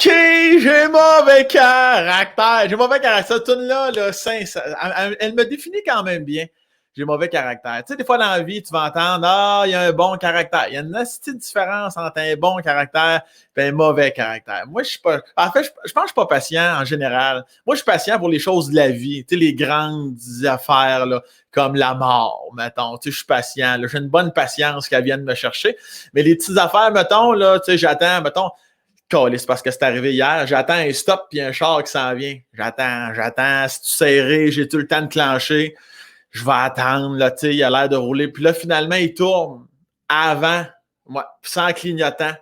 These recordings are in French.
OK, j'ai mauvais caractère. J'ai mauvais caractère. Cette tune-là, là, elle me définit quand même bien. J'ai mauvais caractère. Tu sais, des fois dans la vie, tu vas entendre ah, il y a un bon caractère. Il y a une petite différence entre un bon caractère et un mauvais caractère. Moi, je suis pas. En fait, je pense que je suis pas patient en général. Moi, je suis patient pour les choses de la vie. Tu sais, les grandes affaires, là, comme la mort, mettons. Tu sais, je suis patient. Là. J'ai une bonne patience qu'elle vienne me chercher. Mais les petites affaires, mettons, là, tu sais, j'attends, mettons. C'est parce que c'est arrivé hier. J'attends un stop puis un char qui s'en vient. J'attends. C'est tout serré, j'ai tout le temps de clencher. Je vais attendre, là, tu sais, il a l'air de rouler. Puis là, finalement, il tourne avant, moi, sans clignotant.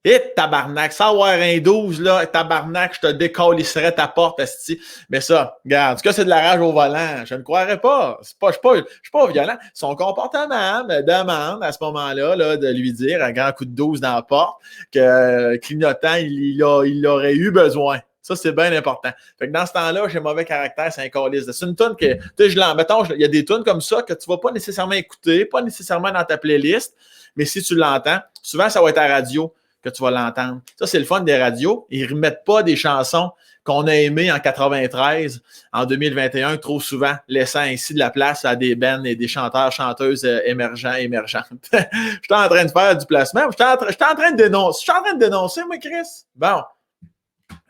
Et tabarnak, sans avoir un 12, là, tabarnak, je te décalisserais ta porte, esti. Mais ça, regarde, en tout cas, c'est de la rage au volant. Je ne croirais pas. Je suis pas violent. Son comportement me demande à ce moment-là là, de lui dire, un grand coup de 12 dans la porte, que clignotant, il aurait eu besoin. Ça, c'est bien important. Fait que dans ce temps-là, j'ai mauvais caractère, c'est un calice. C'est une toune que, tu sais, mettons, il y a des tounes comme ça que tu ne vas pas nécessairement écouter, pas nécessairement dans ta playlist, mais si tu l'entends, souvent, ça va être à la radio que tu vas l'entendre. Ça, c'est le fun des radios. Ils ne remettent pas des chansons qu'on a aimées en 93, en 2021, trop souvent, laissant ainsi de la place à des bands et des chanteurs, chanteuses émergentes. Je suis en train de faire du placement. Je suis en train de dénoncer, moi, Chris. Bon.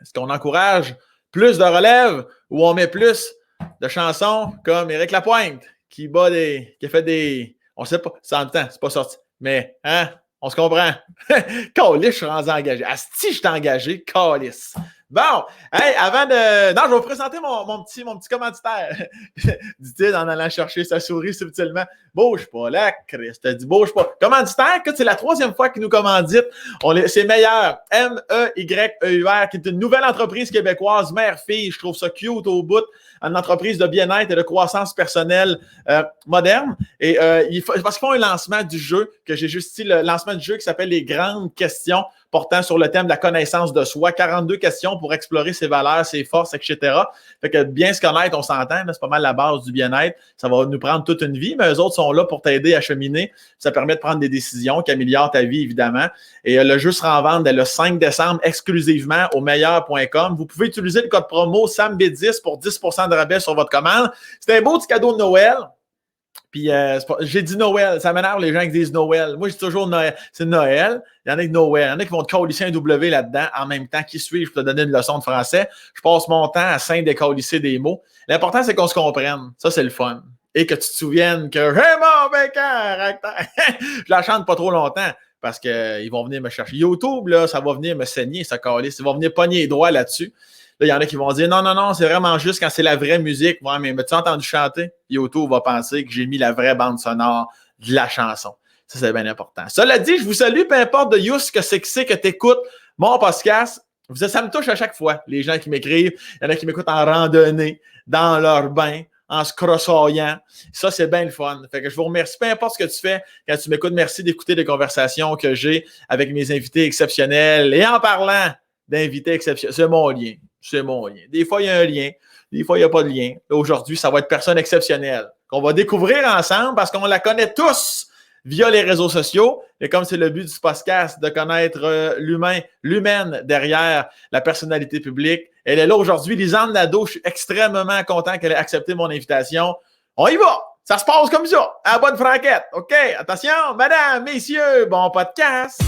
Est-ce qu'on encourage plus de relève ou on met plus de chansons comme Éric Lapointe qui a fait des. On ne sait pas, c'est en même temps, c'est pas sorti. Mais, hein, on se comprend. Calice, je suis rendu engagé. Asti, je suis engagé. Calice. Bon, hey, avant de. Non, je vais vous présenter mon petit commanditaire. Dit-il en allant chercher sa souris subtilement. Bouge pas, là, Chris. T'as dit bouge pas. Commanditaire, écoute, c'est la 3e fois qu'il nous commandite. C'est meilleur. MEYEUR, qui est une nouvelle entreprise québécoise, mère-fille. Je trouve ça cute au bout. Une entreprise de bien-être et de croissance personnelle moderne. Et parce qu'ils font un lancement du jeu, que j'ai juste dit, le lancement du jeu qui s'appelle Les Grandes Questions portant sur le thème de la connaissance de soi. 42 questions pour explorer ses valeurs, ses forces, etc. Fait que bien se connaître, on s'entend, c'est pas mal la base du bien-être. Ça va nous prendre toute une vie, mais eux autres sont là pour t'aider à cheminer. Ça permet de prendre des décisions qui améliorent ta vie, évidemment. Et le jeu sera en vente dès le 5 décembre exclusivement au meilleur.com. Vous pouvez utiliser le code promo SAMB10 pour 10% de rabais sur votre commande. C'est un beau petit cadeau de Noël. Puis, j'ai dit Noël. Ça m'énerve les gens qui disent Noël. Moi, je dis toujours Noël. C'est Noël. Il y en a qui Noël. Il y en a qui vont te colisser un W là-dedans en même temps. Qui suis-je pour te donner une leçon de français? Je passe mon temps à décolisser des mots. L'important, c'est qu'on se comprenne. Ça, c'est le fun. Et que tu te souviennes que j'ai mon caractère. Je la chante pas trop longtemps parce qu'ils vont venir me chercher. YouTube, là, ça va venir me saigner, ça calisse. Ils vont venir pogner les doigts là-dessus. Là, il y en a qui vont dire non, c'est vraiment juste quand c'est la vraie musique. Ouais, mais tu as entendu chanter? YouTube va penser que j'ai mis la vraie bande sonore de la chanson. Ça, c'est bien important. Cela dit, je vous salue, peu importe de Yous que c'est que tu écoutes mon podcast. Ça me touche à chaque fois, les gens qui m'écrivent. Il y en a qui m'écoutent en randonnée, dans leur bain, en se crossoyant. Ça, c'est bien le fun. Fait que je vous remercie, peu importe ce que tu fais, quand tu m'écoutes, merci d'écouter les conversations que j'ai avec mes invités exceptionnels. Et en parlant d'invités exceptionnels, c'est mon lien. C'est mon lien. Des fois, il y a un lien. Des fois, il n'y a pas de lien. Aujourd'hui, ça va être personne exceptionnelle qu'on va découvrir ensemble parce qu'on la connaît tous via les réseaux sociaux. Et comme c'est le but du podcast de connaître l'humaine derrière la personnalité publique, elle est là aujourd'hui. Lisanne Nadeau, je suis extrêmement content qu'elle ait accepté mon invitation. On y va! Ça se passe comme ça, à la bonne franquette. OK, attention, madame, messieurs, bon podcast!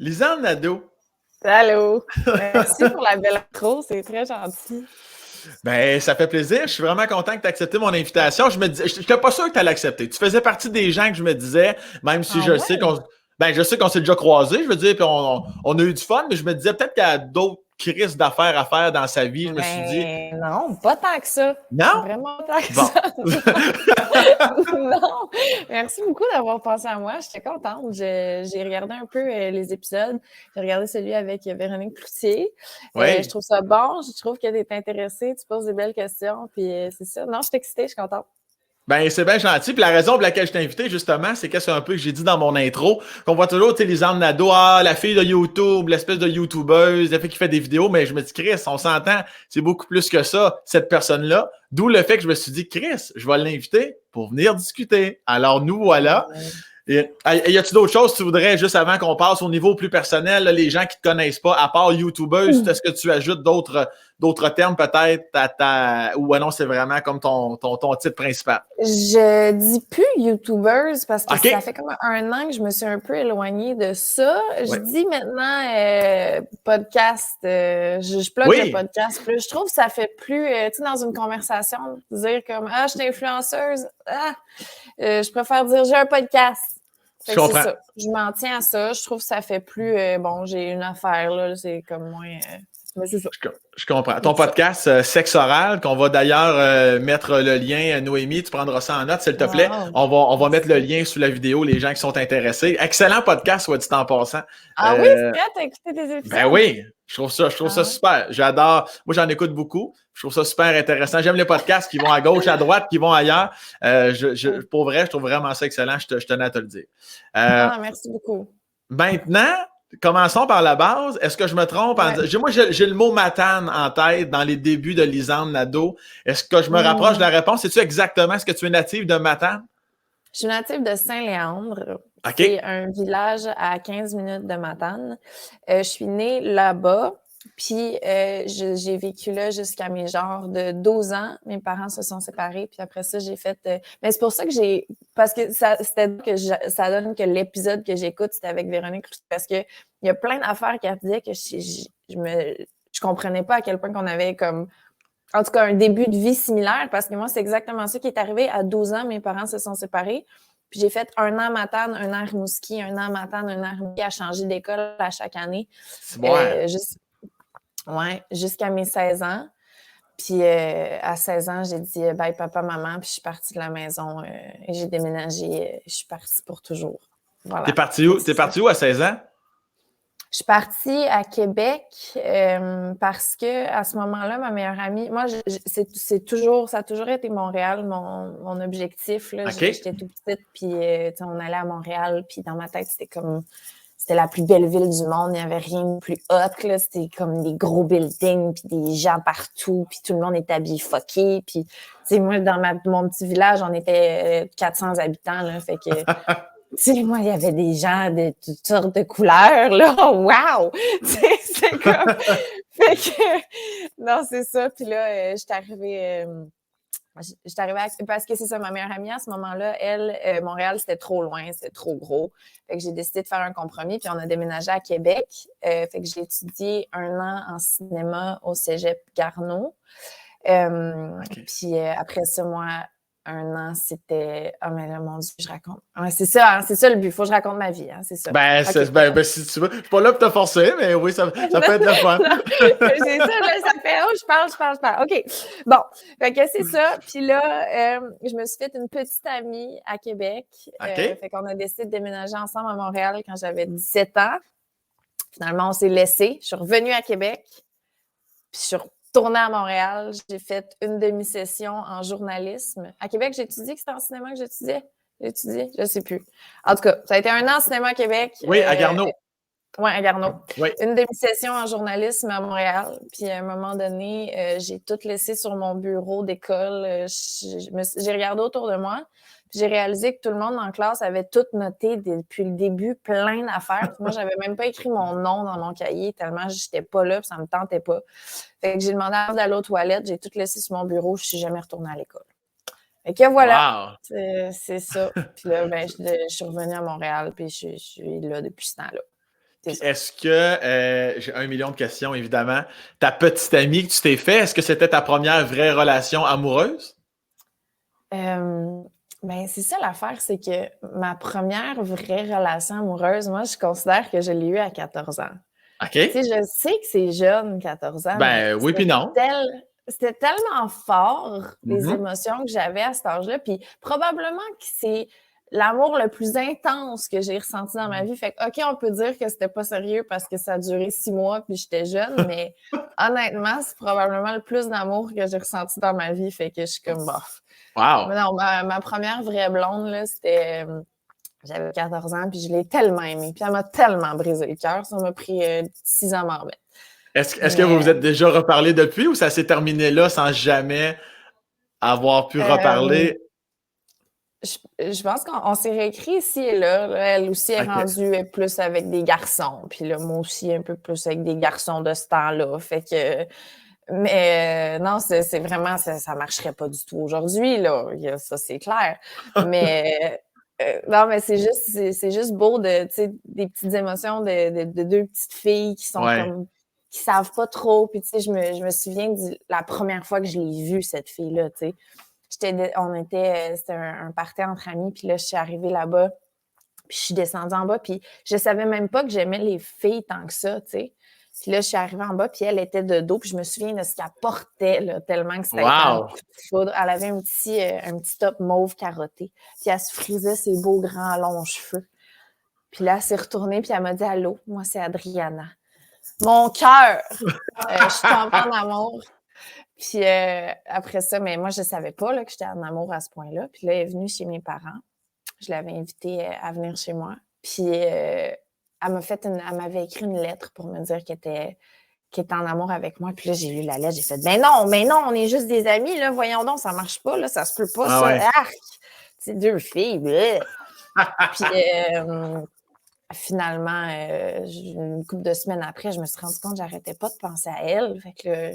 Lisanne Nadeau. Allô. Merci pour la belle intro, c'est très gentil. Ben, ça fait plaisir. Je suis vraiment content que tu aies accepté mon invitation. Je n'étais pas sûr que tu allais l'accepter. Tu faisais partie des gens que je me disais, même si je sais qu'on s'est déjà croisés, je veux dire, puis on a eu du fun, mais je me disais peut-être qu'il y a d'autres crises d'affaires à faire dans sa vie. Je me suis dit. Non, pas tant que ça. Non? Vraiment pas tant que ça. Non. Merci beaucoup d'avoir pensé à moi. J'étais contente. J'ai regardé un peu les épisodes. J'ai regardé celui avec Véronique Cloutier. Oui. Je trouve ça bon. Je trouve que tu es intéressée. Tu poses des belles questions. Puis c'est ça. Non, je suis excitée. Je suis contente. Ben, c'est bien gentil. Puis la raison pour laquelle je t'ai invité, justement, c'est que c'est un peu que j'ai dit dans mon intro, qu'on voit toujours, tu sais, Lisanne Nadeau, la fille de YouTube, l'espèce de YouTubeuse, la fille qui fait des vidéos, mais je me dis, Chris, on s'entend, c'est beaucoup plus que ça, cette personne-là. D'où le fait que je me suis dit, Chris, je vais l'inviter pour venir discuter. Alors, nous voilà. Et y a-tu d'autres choses que tu voudrais, juste avant qu'on passe au niveau plus personnel, là, les gens qui te connaissent pas, à part YouTubeuse, est-ce que tu ajoutes d'autres termes peut-être ou non, c'est vraiment comme ton titre principal? Je dis plus YouTubers parce que OK. ça fait comme 1 an que je me suis un peu éloignée de ça. Je Ouais. dis maintenant podcast. Je plug le podcast plus. Je trouve que ça fait plus, tu sais, dans une conversation, dire comme « Ah, je suis influenceuse. Ah, je préfère dire « J'ai un podcast. » Je comprends. Ça. Je m'en tiens à ça. Je trouve que ça fait plus bon, j'ai une affaire, là, c'est comme moins. Mais c'est ça. Je comprends. Ton podcast Sexe oral, qu'on va d'ailleurs mettre le lien, Noémie, tu prendras ça en note, s'il te plaît. On va mettre le lien sous la vidéo, les gens qui sont intéressés. Excellent podcast, soit dit en passant. Ah oui, c'est vrai, t'as écouté des épisodes? Ben oui, je trouve ça super. J'adore. Moi, j'en écoute beaucoup. Je trouve ça super intéressant. J'aime les podcasts qui vont à gauche, à droite, qui vont ailleurs. Pour vrai, je trouve vraiment ça excellent. Je tenais à te le dire. Merci beaucoup. Maintenant, commençons par la base. Est-ce que je me trompe? Moi, j'ai le mot matane en tête dans les débuts de Lisanne Nadeau. Est-ce que je me rapproche de la réponse? C'est-tu exactement ce que tu es native de Matane? Je suis native de Saint-Léandre. Okay. C'est un village à 15 minutes de Matane. Je suis née là-bas. Puis, j'ai vécu là jusqu'à mes genres de 12 ans. Mes parents se sont séparés. Puis après ça, j'ai fait... Mais c'est pour ça que parce que ça donne que l'épisode que j'écoute, c'était avec Véronique. Parce que il y a plein d'affaires qu'elle disait que je comprenais pas à quel point qu'on avait comme... En tout cas, un début de vie similaire. Parce que moi, c'est exactement ça qui est arrivé. À 12 ans, mes parents se sont séparés. Puis j'ai fait 1 an Matane, 1 an Rimouski, 1 an Matane, 1 an Rimouski, à changer d'école à chaque année. C'est bon. Ouais, jusqu'à mes 16 ans. Puis à 16 ans, j'ai dit bye papa, maman, puis je suis partie de la maison et j'ai déménagé. Je suis partie pour toujours. Voilà. T'es partie où à 16 ans? Je suis partie à Québec parce que à ce moment-là, ma meilleure amie, moi, ça a toujours été Montréal, mon objectif. Là. Okay. J'étais toute petite, puis on allait à Montréal, puis dans ma tête, c'était la plus belle ville du monde. Il n'y avait rien de plus hot, là. C'était comme des gros buildings, puis des gens partout, puis tout le monde était habillé fucké. Puis, tu sais, moi, dans mon petit village, on était 400 habitants, là. Fait que, tu sais, moi, il y avait des gens de toutes sortes de couleurs, là. Wow! Tu sais, c'est comme... Fait que... Non, c'est ça. Puis là, j'étais arrivée parce que c'est ça, ma meilleure amie à ce moment-là, elle, Montréal, c'était trop loin, c'était trop gros. Fait que j'ai décidé de faire un compromis, puis on a déménagé à Québec. Fait que j'ai étudié 1 an en cinéma au Cégep Garneau. Puis après ça, moi, 1 an, c'était... Oh, mais là, mon Dieu, je raconte. Ouais, c'est ça le but. Il faut que je raconte ma vie, hein, c'est ça. Ben, si tu veux. Je suis pas là pour te forcer, mais oui, ça peut être le fun. C'est ça, là, ça fait... Oh, je parle. OK. Bon, fait que c'est ça. Puis là, je me suis fait une petite amie à Québec. Fait qu'on a décidé de déménager ensemble à Montréal quand j'avais 17 ans. Finalement, on s'est laissés. Je suis revenue à Québec. Puis je suis retournée à Montréal. J'ai fait une demi-session en journalisme. À Québec, j'ai étudié que c'était en cinéma que j'étudiais. Je sais plus. En tout cas, ça a été 1 an en cinéma à Québec. Oui, à Garneau. Oui, à Garneau. Oui. Une demi-session en journalisme à Montréal. Puis à un moment donné, j'ai tout laissé sur mon bureau d'école. J'ai regardé autour de moi. Puis j'ai réalisé que tout le monde en classe avait tout noté depuis le début, plein d'affaires. Moi, j'avais même pas écrit mon nom dans mon cahier tellement j'étais pas là, puis ça me tentait pas. Fait que j'ai demandé d'aller aux toilettes, j'ai tout laissé sur mon bureau, je suis jamais retournée à l'école. Fait que voilà, c'est ça. Puis là, ben, je suis revenue à Montréal, puis je suis là depuis ce temps-là. Est-ce que, j'ai 1 million de questions, évidemment, ta petite amie que tu t'es fait, est-ce que c'était ta première vraie relation amoureuse? Ben, c'est ça l'affaire, c'est que ma première vraie relation amoureuse, moi, je considère que je l'ai eue à 14 ans. OK. Tu sais, je sais que c'est jeune, 14 ans. Ben oui, puis non. C'était tellement fort, les émotions que j'avais à cet âge-là. Puis probablement que c'est l'amour le plus intense que j'ai ressenti dans ma vie. Fait que, OK, on peut dire que c'était pas sérieux parce que ça a duré 6 mois puis j'étais jeune, mais honnêtement, c'est probablement le plus d'amour que j'ai ressenti dans ma vie. Fait que je suis comme, bof. Wow! Mais non, ma première vraie blonde, là, c'était... J'avais 14 ans, puis je l'ai tellement aimée. Puis elle m'a tellement brisé le cœur. Ça m'a pris 6 ans à m'en remettre. Est-ce que vous vous êtes déjà reparlé depuis ou ça s'est terminé là sans jamais avoir pu reparler? Je pense qu'on s'est réécrit ici et là. Elle aussi est rendue plus avec des garçons. Puis là, moi aussi, un peu plus avec des garçons de ce temps-là. Fait que... Mais non, c'est vraiment... Ça marcherait pas du tout aujourd'hui, là. Ça, c'est clair. Mais... non, mais c'est juste beau de, tu sais, des petites émotions de deux petites filles qui sont comme... qui savent pas trop. Puis, tu sais, je me souviens de la première fois que je l'ai vue, cette fille-là, tu sais. C'était un party entre amis, puis là, je suis arrivée là-bas, puis je suis descendue en bas, puis je savais même pas que j'aimais les filles tant que ça, tu sais. Puis là, je suis arrivée en bas, puis elle était de dos, puis je me souviens de ce qu'elle portait, là, tellement que c'était un coup de foudre. Elle avait un petit top mauve carotté, puis elle se frisait ses beaux grands longs cheveux. Puis là, elle s'est retournée, puis elle m'a dit « Allô, moi, c'est Adriana. » Mon cœur! Je suis tombée en amour. Puis après ça, mais moi, je savais pas là, que j'étais en amour à ce point-là. Puis là, elle est venue chez mes parents. Je l'avais invitée à venir chez moi. Puis elle m'avait écrit une lettre pour me dire qu'elle était en amour avec moi. Puis là, j'ai lu la lettre, j'ai fait « Ben non, mais non, on est juste des amis, là, voyons donc, ça marche pas, là, ça se peut pas, ça. Ouais. Arc! C'est deux filles. » Puis finalement, une couple de semaines après, je me suis rendu compte que j'arrêtais pas de penser à elle. Fait que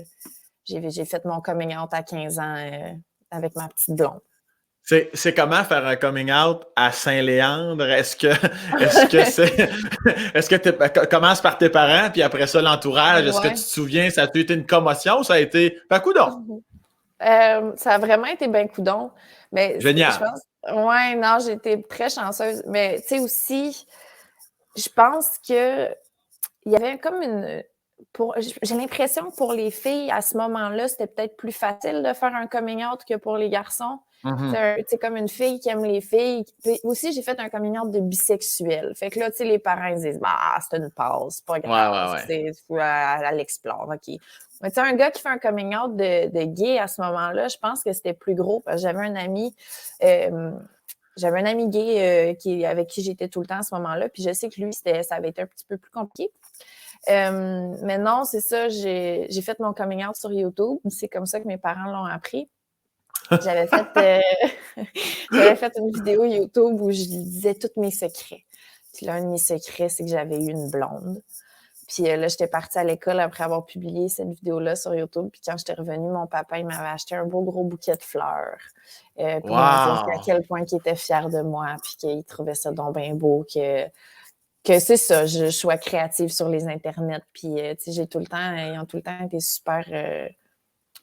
j'ai fait mon coming out à 15 ans avec ma petite blonde. C'est comment faire un coming out à Saint-Léandre? Est-ce que tu commences par tes parents, puis après ça, l'entourage? Est-ce que tu te souviens, ça a été une commotion ou ça a été ben coudonc? Ça a vraiment été ben coudonc. Mais génial. Je pense, ouais, non, j'ai été très chanceuse. Mais tu sais aussi, je pense que il y avait comme j'ai l'impression que pour les filles, à ce moment-là, c'était peut-être plus facile de faire un coming out que pour les garçons. C'est comme une fille qui aime les filles. Puis aussi, j'ai fait un coming out de bisexuel. Fait que là, tu sais, les parents ils disent « Bah, c'est une passe, c'est pas grave. Elle explore, OK. » Mais tu sais, un gars qui fait un coming out de gay à ce moment-là, je pense que c'était plus gros parce que j'avais un ami gay avec qui j'étais tout le temps à ce moment-là. Puis je sais que lui, ça avait été un petit peu plus compliqué. Mais non, c'est ça, j'ai fait mon coming out sur YouTube. C'est comme ça que mes parents l'ont appris. J'avais fait une vidéo YouTube où je disais tous mes secrets. Puis là, un de mes secrets, c'est que j'avais eu une blonde. Puis là, j'étais partie à l'école après avoir publié cette vidéo-là sur YouTube. Puis quand j'étais revenue, mon papa, il m'avait acheté un beau gros bouquet de fleurs. Pour me dire à quel point il était fier de moi. Puis qu'il trouvait ça donc bien beau que c'est ça, je sois créative sur les internets. Puis, tu sais, ils ont tout le temps été super...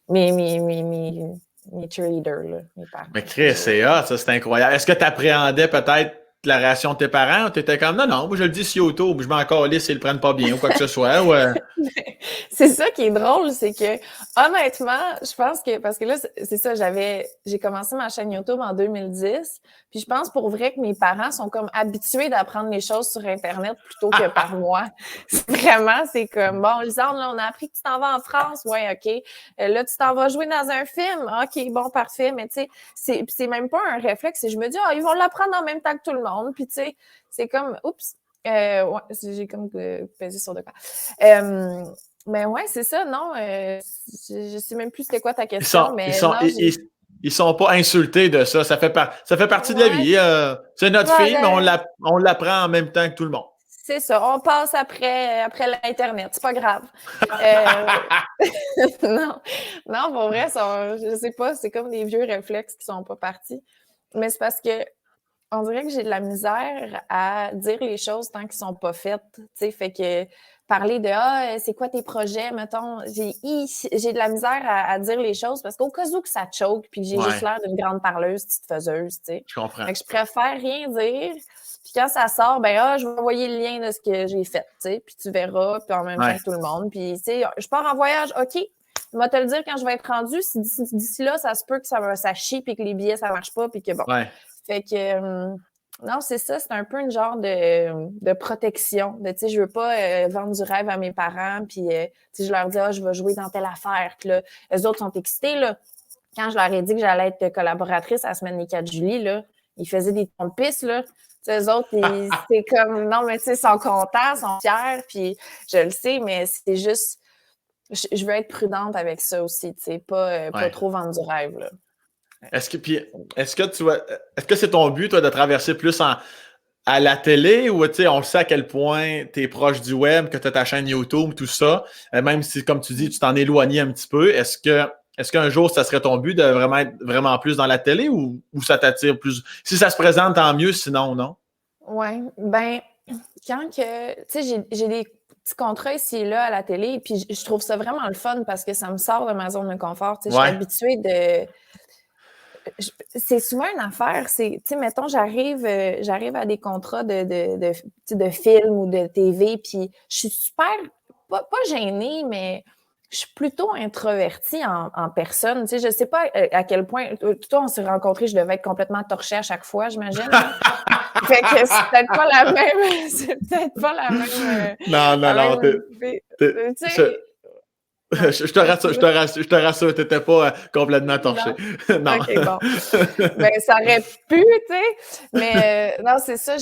mes cheerleaders, là, mes parents. Mais Chris, c'est hot, ça, c'est incroyable. Est-ce que tu appréhendais peut-être la réaction de tes parents ou tu étais comme non, moi je le dis sur YouTube, je m'en calisse s'ils le prennent pas bien ou quoi que ce soit? C'est ça qui est drôle, c'est que honnêtement, je pense que, parce que là, c'est ça, j'ai commencé ma chaîne YouTube en 2010, puis je pense pour vrai que mes parents sont comme habitués d'apprendre les choses sur Internet plutôt que par moi. Vraiment, c'est comme, bon, Lisande, là, on a appris que tu t'en vas en France, ouais, OK. Là, tu t'en vas jouer dans un film, OK, bon, parfait, mais tu sais, c'est même pas un réflexe, je me dis, ils vont l'apprendre en même temps que tout le monde, puis tu sais, c'est comme, oups, ouais, j'ai comme pesé sur de quoi. Mais ouais, c'est ça, non, je sais même plus c'était quoi ta question, ils sont pas insultés de ça. Ça fait partie de la vie. C'est notre fille, mais on l'apprend en même temps que tout le monde. C'est ça, on passe après l'Internet, c'est pas grave. Non, pour vrai, je sais pas, c'est comme des vieux réflexes qui sont pas partis. Mais c'est parce que on dirait que j'ai de la misère à dire les choses tant qu'ils sont pas faites. Tu sais, fait que parler de c'est quoi tes projets, mettons, j'ai de la misère à dire les choses parce qu'au cas où que ça choque, puis que j'ai juste l'air d'une grande parleuse, petite faiseuse, tu sais. Je comprends. Fait que je préfère rien dire. Puis quand ça sort, je vais envoyer le lien de ce que j'ai fait, tu sais, puis tu verras, puis en même temps que tout le monde. Puis, tu sais, je pars en voyage, OK, je vais te le dire quand je vais être rendue. Si d'ici là, ça se peut que ça chie, puis que les billets, ça marche pas, puis que bon. Ouais. Fait que Non, c'est ça, c'est un peu une genre de protection. Tu sais, je veux pas vendre du rêve à mes parents, puis tu sais, je leur dis, je vais jouer dans telle affaire. Puis là, eux autres sont excités, là. Quand je leur ai dit que j'allais être collaboratrice à la semaine des 4 juillet, là, ils faisaient des tons de piste, là. Tu sais, eux autres, c'est comme, non, mais tu sais, ils sont contents, ils sont fiers, puis je le sais, mais c'est juste, je veux être prudente avec ça aussi, tu sais, pas trop vendre du rêve, là. Est-ce que c'est ton but, toi, de traverser plus à la télé ou, tu sais, on le sait à quel point tu es proche du web, que tu as ta chaîne YouTube, tout ça, même si, comme tu dis, tu t'en éloignes un petit peu, est-ce qu'un jour, ça serait ton but de vraiment être vraiment plus dans la télé ou ça t'attire plus? Si ça se présente, tant mieux, sinon, non? Ouais, ben, quand que, tu sais, j'ai des petits contrats ici et là à la télé, puis je trouve ça vraiment le fun parce que ça me sort de ma zone de confort. Tu sais, je suis Ouais. habituée de. C'est souvent une affaire, tu sais, mettons, j'arrive à des contrats de films ou de TV, puis je suis super, pas gênée, mais je suis plutôt introvertie en personne. Tu sais, je sais pas à quel point, toi, on s'est rencontrés, je devais être complètement torchée à chaque fois, j'imagine. Fait que c'est peut-être pas la même, c'est peut-être pas la même, Non, non, la non. même, tu sais, non, Je te rassure, t'étais pas complètement torché. non? Non. OK, bon. Ben, ça aurait pu, tu sais, mais non, c'est ça,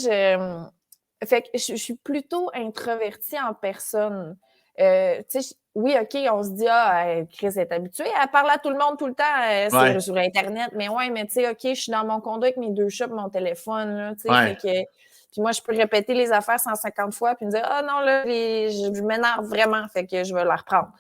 fait que je suis plutôt introvertie en personne. Tu sais, oui, OK, on se dit, Chris est habituée à parler à tout le monde tout le temps Ouais, sur Internet, mais ouais, mais tu sais, OK, je suis dans mon condo avec mes 2 chats et mon téléphone, là, tu sais, fait ouais. que puis moi, je peux répéter les affaires 150 fois puis me dire, ah non, là, je m'énerve vraiment, fait que je vais la reprendre.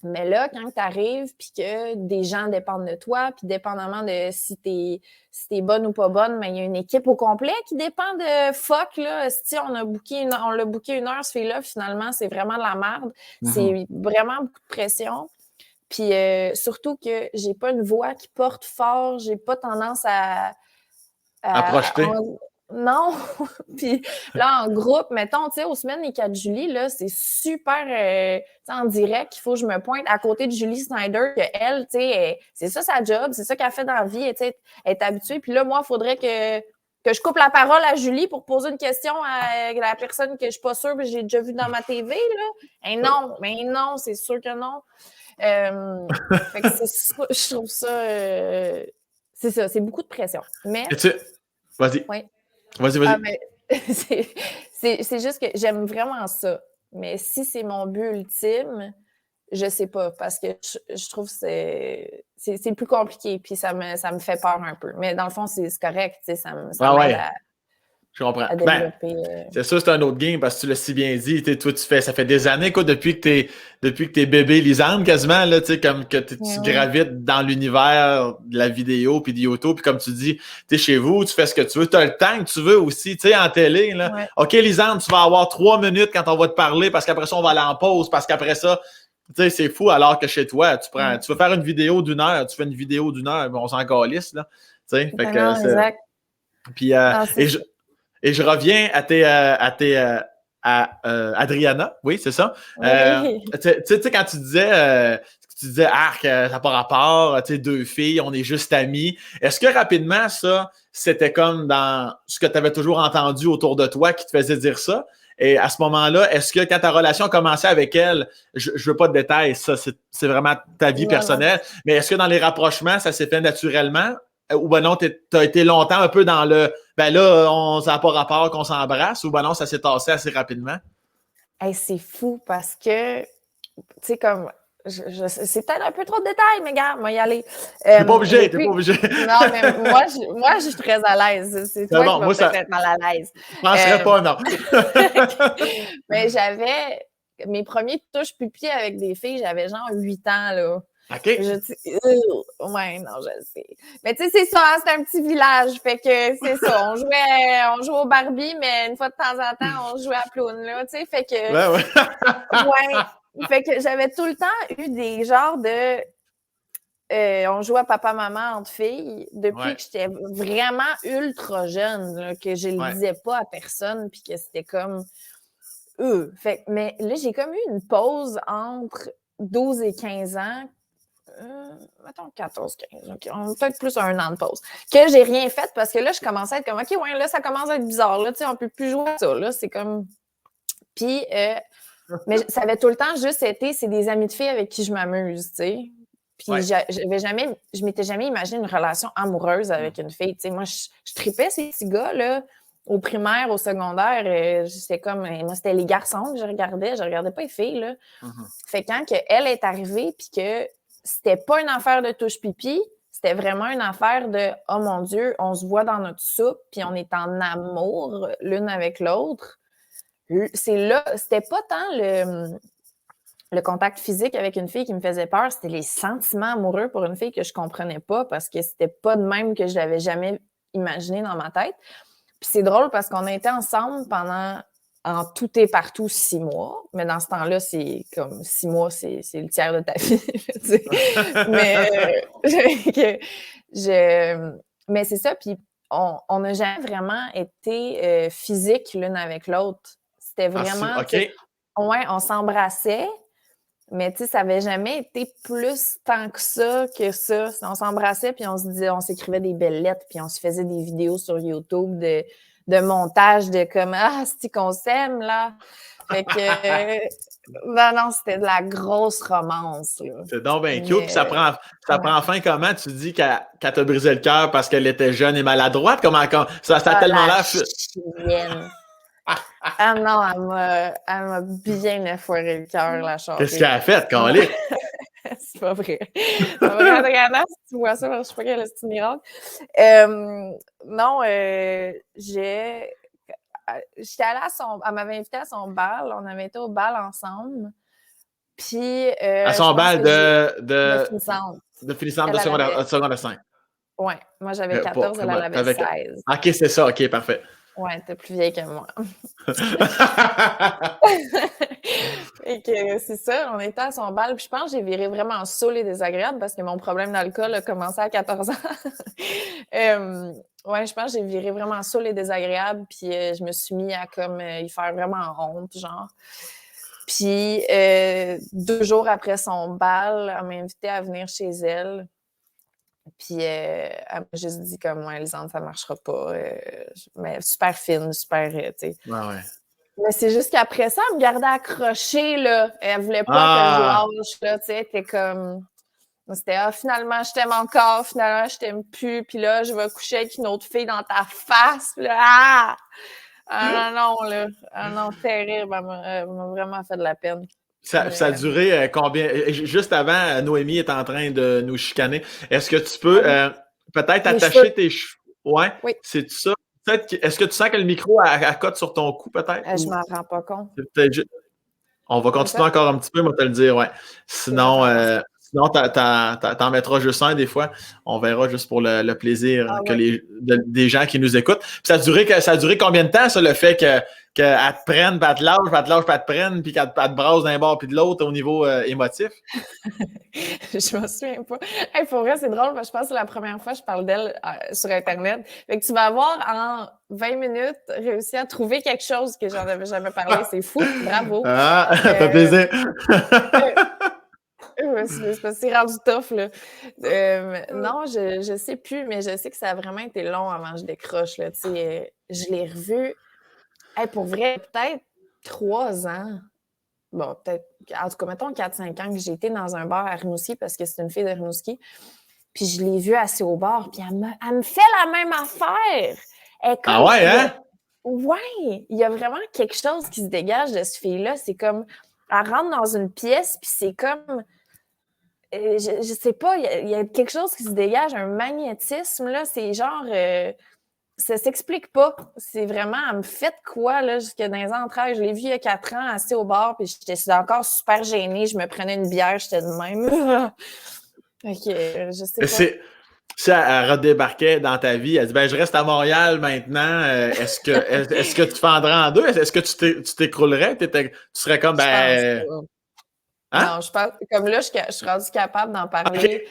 Mais là, quand tu arrives, puis que des gens dépendent de toi, puis dépendamment de si t'es bonne ou pas bonne, mais il y a une équipe au complet qui dépend de fuck, là. Si on l'a booké une heure, ce fait-là, finalement, c'est vraiment de la merde. C'est vraiment beaucoup de pression. Puis surtout que j'ai pas une voix qui porte fort, j'ai pas tendance À projeter. non! Puis là, en groupe, mettons, tu sais, aux semaines des 4 juillet, là, c'est super, tu sais, en direct, il faut que je me pointe à côté de Julie Snyder, que elle, tu sais, c'est ça sa job, c'est ça qu'elle fait dans la vie, tu sais, elle est habituée. Puis là, moi, il faudrait que je coupe la parole à Julie pour poser une question à la personne que je suis pas sûre que j'ai déjà vue dans ma TV, là. Et non, mais non, c'est sûr que non. Fait que je trouve ça, c'est ça, c'est beaucoup de pression. Mais, Vas-y. oui. Vas-y. Mais c'est juste que j'aime vraiment ça. Mais si c'est mon but ultime, je sais pas, parce que je trouve que c'est plus compliqué, puis ça me fait peur un peu. Mais dans le fond, c'est correct, tu sais, ça Ah m'aide ouais, je comprends. à Ben, développer. c'est sûr, c'est un autre game parce que tu l'as si bien dit. Toi, ça fait des années, quoi, depuis que t'es bébé Lisande, quasiment, là, tu sais, comme que tu Ouais. gravites dans l'univers de la vidéo puis de YouTube, puis comme tu dis, t'es chez vous, tu fais ce que tu veux, t'as le temps que tu veux aussi, tu sais, en télé, là. Ouais. OK, Lisande, tu vas avoir 3 minutes quand on va te parler parce qu'après ça, on va aller en pause parce qu'après ça, tu sais, c'est fou, alors que chez toi, tu veux faire une vidéo d'1 heure, tu fais une vidéo d'1 heure, on s'en calisse, là. Tu sais, fait Ben que non, exact. puis, Non, c'est ça. et je reviens à Adriana, oui, c'est ça. Oui. Tu sais, quand tu disais, Arc, ça n'a pas rapport, tu sais, 2 filles, on est juste amis. Est-ce que rapidement, ça, c'était comme dans ce que tu avais toujours entendu autour de toi qui te faisait dire ça? Et à ce moment-là, est-ce que quand ta relation a commencé avec elle, je veux pas de détails, ça, c'est vraiment ta vie Non, non. personnelle, mais est-ce que dans les rapprochements, ça s'est fait naturellement? Ou ben non, t'as été longtemps un peu dans ben là, ça n'a pas rapport qu'on s'embrasse, ou ben non, ça s'est tassé assez rapidement? Hey, c'est fou parce que, tu sais, comme, c'est peut-être un peu trop de détails, mais gars, moi y aller. T'es pas obligé, t'es pas obligé. Non, mais moi, je suis très à l'aise. C'est C'est toi qui bon, vas moi, peut-être ça, être mal à l'aise. je penserais pas, non. Mais j'avais mes premiers touches pupilles avec des filles, j'avais genre 8 ans, là. OK. Ouais, non, je le sais. Mais tu sais, c'est ça, hein, c'est un petit village. Fait que c'est ça. On jouait au Barbie, mais une fois de temps en temps, on jouait à Ploune, là. Tu sais, fait que. Ouais. Ouais. Fait que j'avais tout le temps eu des genres de. On jouait à papa-maman entre filles depuis Ouais. que j'étais vraiment ultra jeune, là, que je le disais pas à personne, puis que c'était comme. Fait, mais là, j'ai comme eu une pause entre 12 et 15 ans. mettons 14, 15. OK, on a peut-être plus un an de pause. Que j'ai rien fait parce que là, je commençais à être comme, OK, ouais, là, ça commence à être bizarre. Là, tu sais, on peut plus jouer à ça. Là, c'est comme. Puis, mais ça avait tout le temps juste été, c'est des amis de filles avec qui je m'amuse, tu sais. Puis, je m'étais jamais imaginé une relation amoureuse avec une fille. Tu sais, moi, je tripais ces petits gars, là. Au primaire, au secondaire, j'étais comme, moi, c'était les garçons que je regardais pas les filles, là. Fait que quand elle est arrivée, puis que c'était pas une affaire de touche pipi, c'était vraiment une affaire de, oh mon Dieu, on se voit dans notre soupe, puis on est en amour l'une avec l'autre. C'est là, c'était pas tant le contact physique avec une fille qui me faisait peur, c'était les sentiments amoureux pour une fille que je comprenais pas parce que c'était pas de même que je l'avais jamais imaginé dans ma tête. Puis c'est drôle parce qu'on a été ensemble en tout et partout 6 mois. Mais dans ce temps-là, c'est comme 6 mois, c'est le tiers de ta vie. Mais c'est ça. Puis on n'a jamais vraiment été physique l'une avec l'autre. C'était vraiment... OK. Ouais, on s'embrassait. Mais tu sais, ça n'avait jamais été plus tant que ça. On s'embrassait, puis on s'écrivait des belles lettres, puis on se faisait des vidéos sur YouTube de montage de comme « Ah, c'est qu'on s'aime, là! » Fait que... non, c'était de la grosse romance, là. C'est donc bien cute. Puis ça prend fin comment? Tu dis qu'elle t'a brisé le cœur parce qu'elle était jeune et maladroite? Ça a tellement l'air... Chienne. Ah non, elle m'a bien effoiré le cœur, la chose. Qu'est-ce qu'elle a fait, Colin? C'est pas vrai. C'est pas vrai, Adriana, si tu vois ça, je sais pas quel est ce miracle. Non, j'étais allée elle m'avait invitée à son bal. On avait été au bal ensemble. Puis... à son bal de finissante. De finissante de secondaire 5. Oui, moi j'avais 14, elle avait 16. OK, c'est ça, OK, parfait. Ouais, t'es plus vieille que moi. Et que c'est ça, on était à son bal, puis je pense que j'ai viré vraiment saoule et désagréable parce que mon problème d'alcool a commencé à 14 ans. Ouais, je pense que j'ai viré vraiment saoule et désagréable, puis je me suis mis à comme y faire vraiment honte, genre. Puis 2 jours après son bal, elle m'a invitée à venir chez elle. Puis elle m'a juste dit comme ouais, Lisande, ça marchera pas. Mais super fine, super, tu sais. Ouais. Mais c'est juste qu'après ça, elle me gardait accrochée, là. Elle voulait pas que je lâche, là, tu sais. Elle était comme... C'était finalement, je t'aime encore, finalement, je t'aime plus. Puis là, je vais coucher avec une autre fille dans ta face. Puis là, non, là. Ah non, terrible. Elle m'a vraiment fait de la peine. Ça a duré combien? Juste avant, Noémie est en train de nous chicaner. Est-ce que tu peux peut-être attacher tes cheveux? Ouais. Oui. C'est ça? Est-ce que tu sens que le micro accote sur ton cou, peut-être? Je m'en rends pas compte. On va continuer encore un petit peu, moi, te le dire, ouais. Sinon, t'en mettras juste un des fois. On verra juste pour le plaisir des gens qui nous écoutent. Puis ça a duré combien de temps, ça, le fait qu'elle te prenne, puis elle te lâche, puis elle te prenne, puis qu'elle te brasse d'un bord puis de l'autre au niveau émotif? Je m'en souviens pas. Hey, pour vrai, c'est drôle, parce que je pense que c'est la première fois que je parle d'elle sur Internet. Fait que tu vas avoir en 20 minutes réussi à trouver quelque chose que j'en avais jamais parlé. C'est fou. Bravo. Ah, ça fait plaisir. C'est rendu tough, là. Non, je sais plus, mais je sais que ça a vraiment été long avant que je décroche, là. Tu sais, je l'ai revu, pour vrai, peut-être 3 ans. Bon, peut-être, en tout cas, mettons 4-5 ans que j'ai été dans un bar à Rimouski parce que c'est une fille de Rimouski. Puis je l'ai vue assis au bar, puis elle me fait la même affaire. Ah ouais, hein? Ouais, il y a vraiment quelque chose qui se dégage de cette fille-là. C'est comme, elle rentre dans une pièce, puis c'est comme... je sais pas, il y a quelque chose qui se dégage, un magnétisme, là, c'est genre... ça s'explique pas. C'est vraiment, elle me fait quoi, là, jusque dans les entrailles. Je l'ai vue il y a 4 ans, assis au bar, puis j'étais encore super gênée. Je me prenais une bière, j'étais de même. Fait je sais pas. Si elle redébarquait dans ta vie, elle dit, je reste à Montréal maintenant, est-ce que tu te fendrais en deux? Est-ce que tu t'écroulerais? Tu serais comme, Hein? Non, je pense, comme là, je suis rendue capable d'en parler. Okay.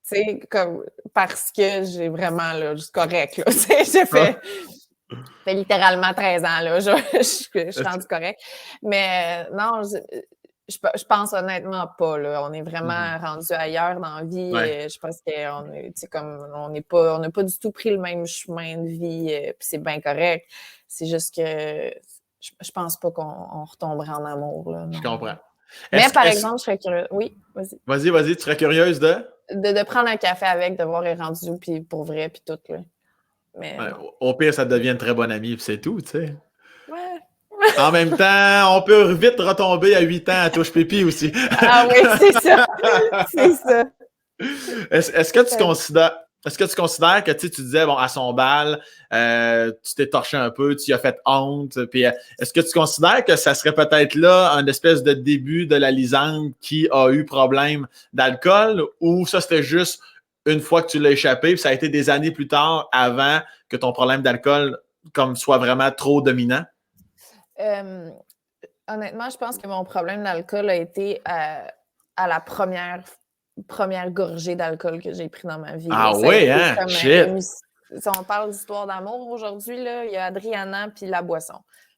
Tu sais, comme, parce que j'ai vraiment, là, juste correct, là. J'ai fait littéralement 13 ans, là. Je suis rendue correct. Mais non, Je pense honnêtement pas, là. On est vraiment Mhm. rendu ailleurs dans la vie. Ouais, Je pense qu'on est, tu sais, comme, on n'a pas du tout pris le même chemin de vie, puis c'est bien correct. C'est juste que je pense pas qu'on retomberait en amour, là, je non. comprends. Mais par Est-ce... exemple, je serais curieuse. Oui, vas-y. Vas-y, tu serais curieuse de? De prendre un café avec, de voir elle est rendue où, puis pour vrai, puis tout, là. Mais Ouais, non. au pire, ça devient une très bonne amie, puis c'est tout, tu sais. Ouais. En même temps, on peut vite retomber à 8 ans à touche pipi aussi. Ah oui, c'est ça. C'est ça. Est-ce que tu considères. Est-ce que tu considères que tu disais, bon, à son bal, tu t'es torché un peu, tu y as fait honte, puis est-ce que tu considères que ça serait peut-être là un espèce de début de la Lisande qui a eu problème d'alcool, ou ça c'était juste une fois que tu l'as échappé, puis ça a été des années plus tard avant que ton problème d'alcool comme soit vraiment trop dominant? Euh, Honnêtement, je pense que mon problème d'alcool a été à la première gorgée d'alcool que j'ai pris dans ma vie, là. Ah Ça a ouais, été hein? comme Shit! si on parle d'histoire d'amour aujourd'hui, là, il y a Adriana puis la boisson.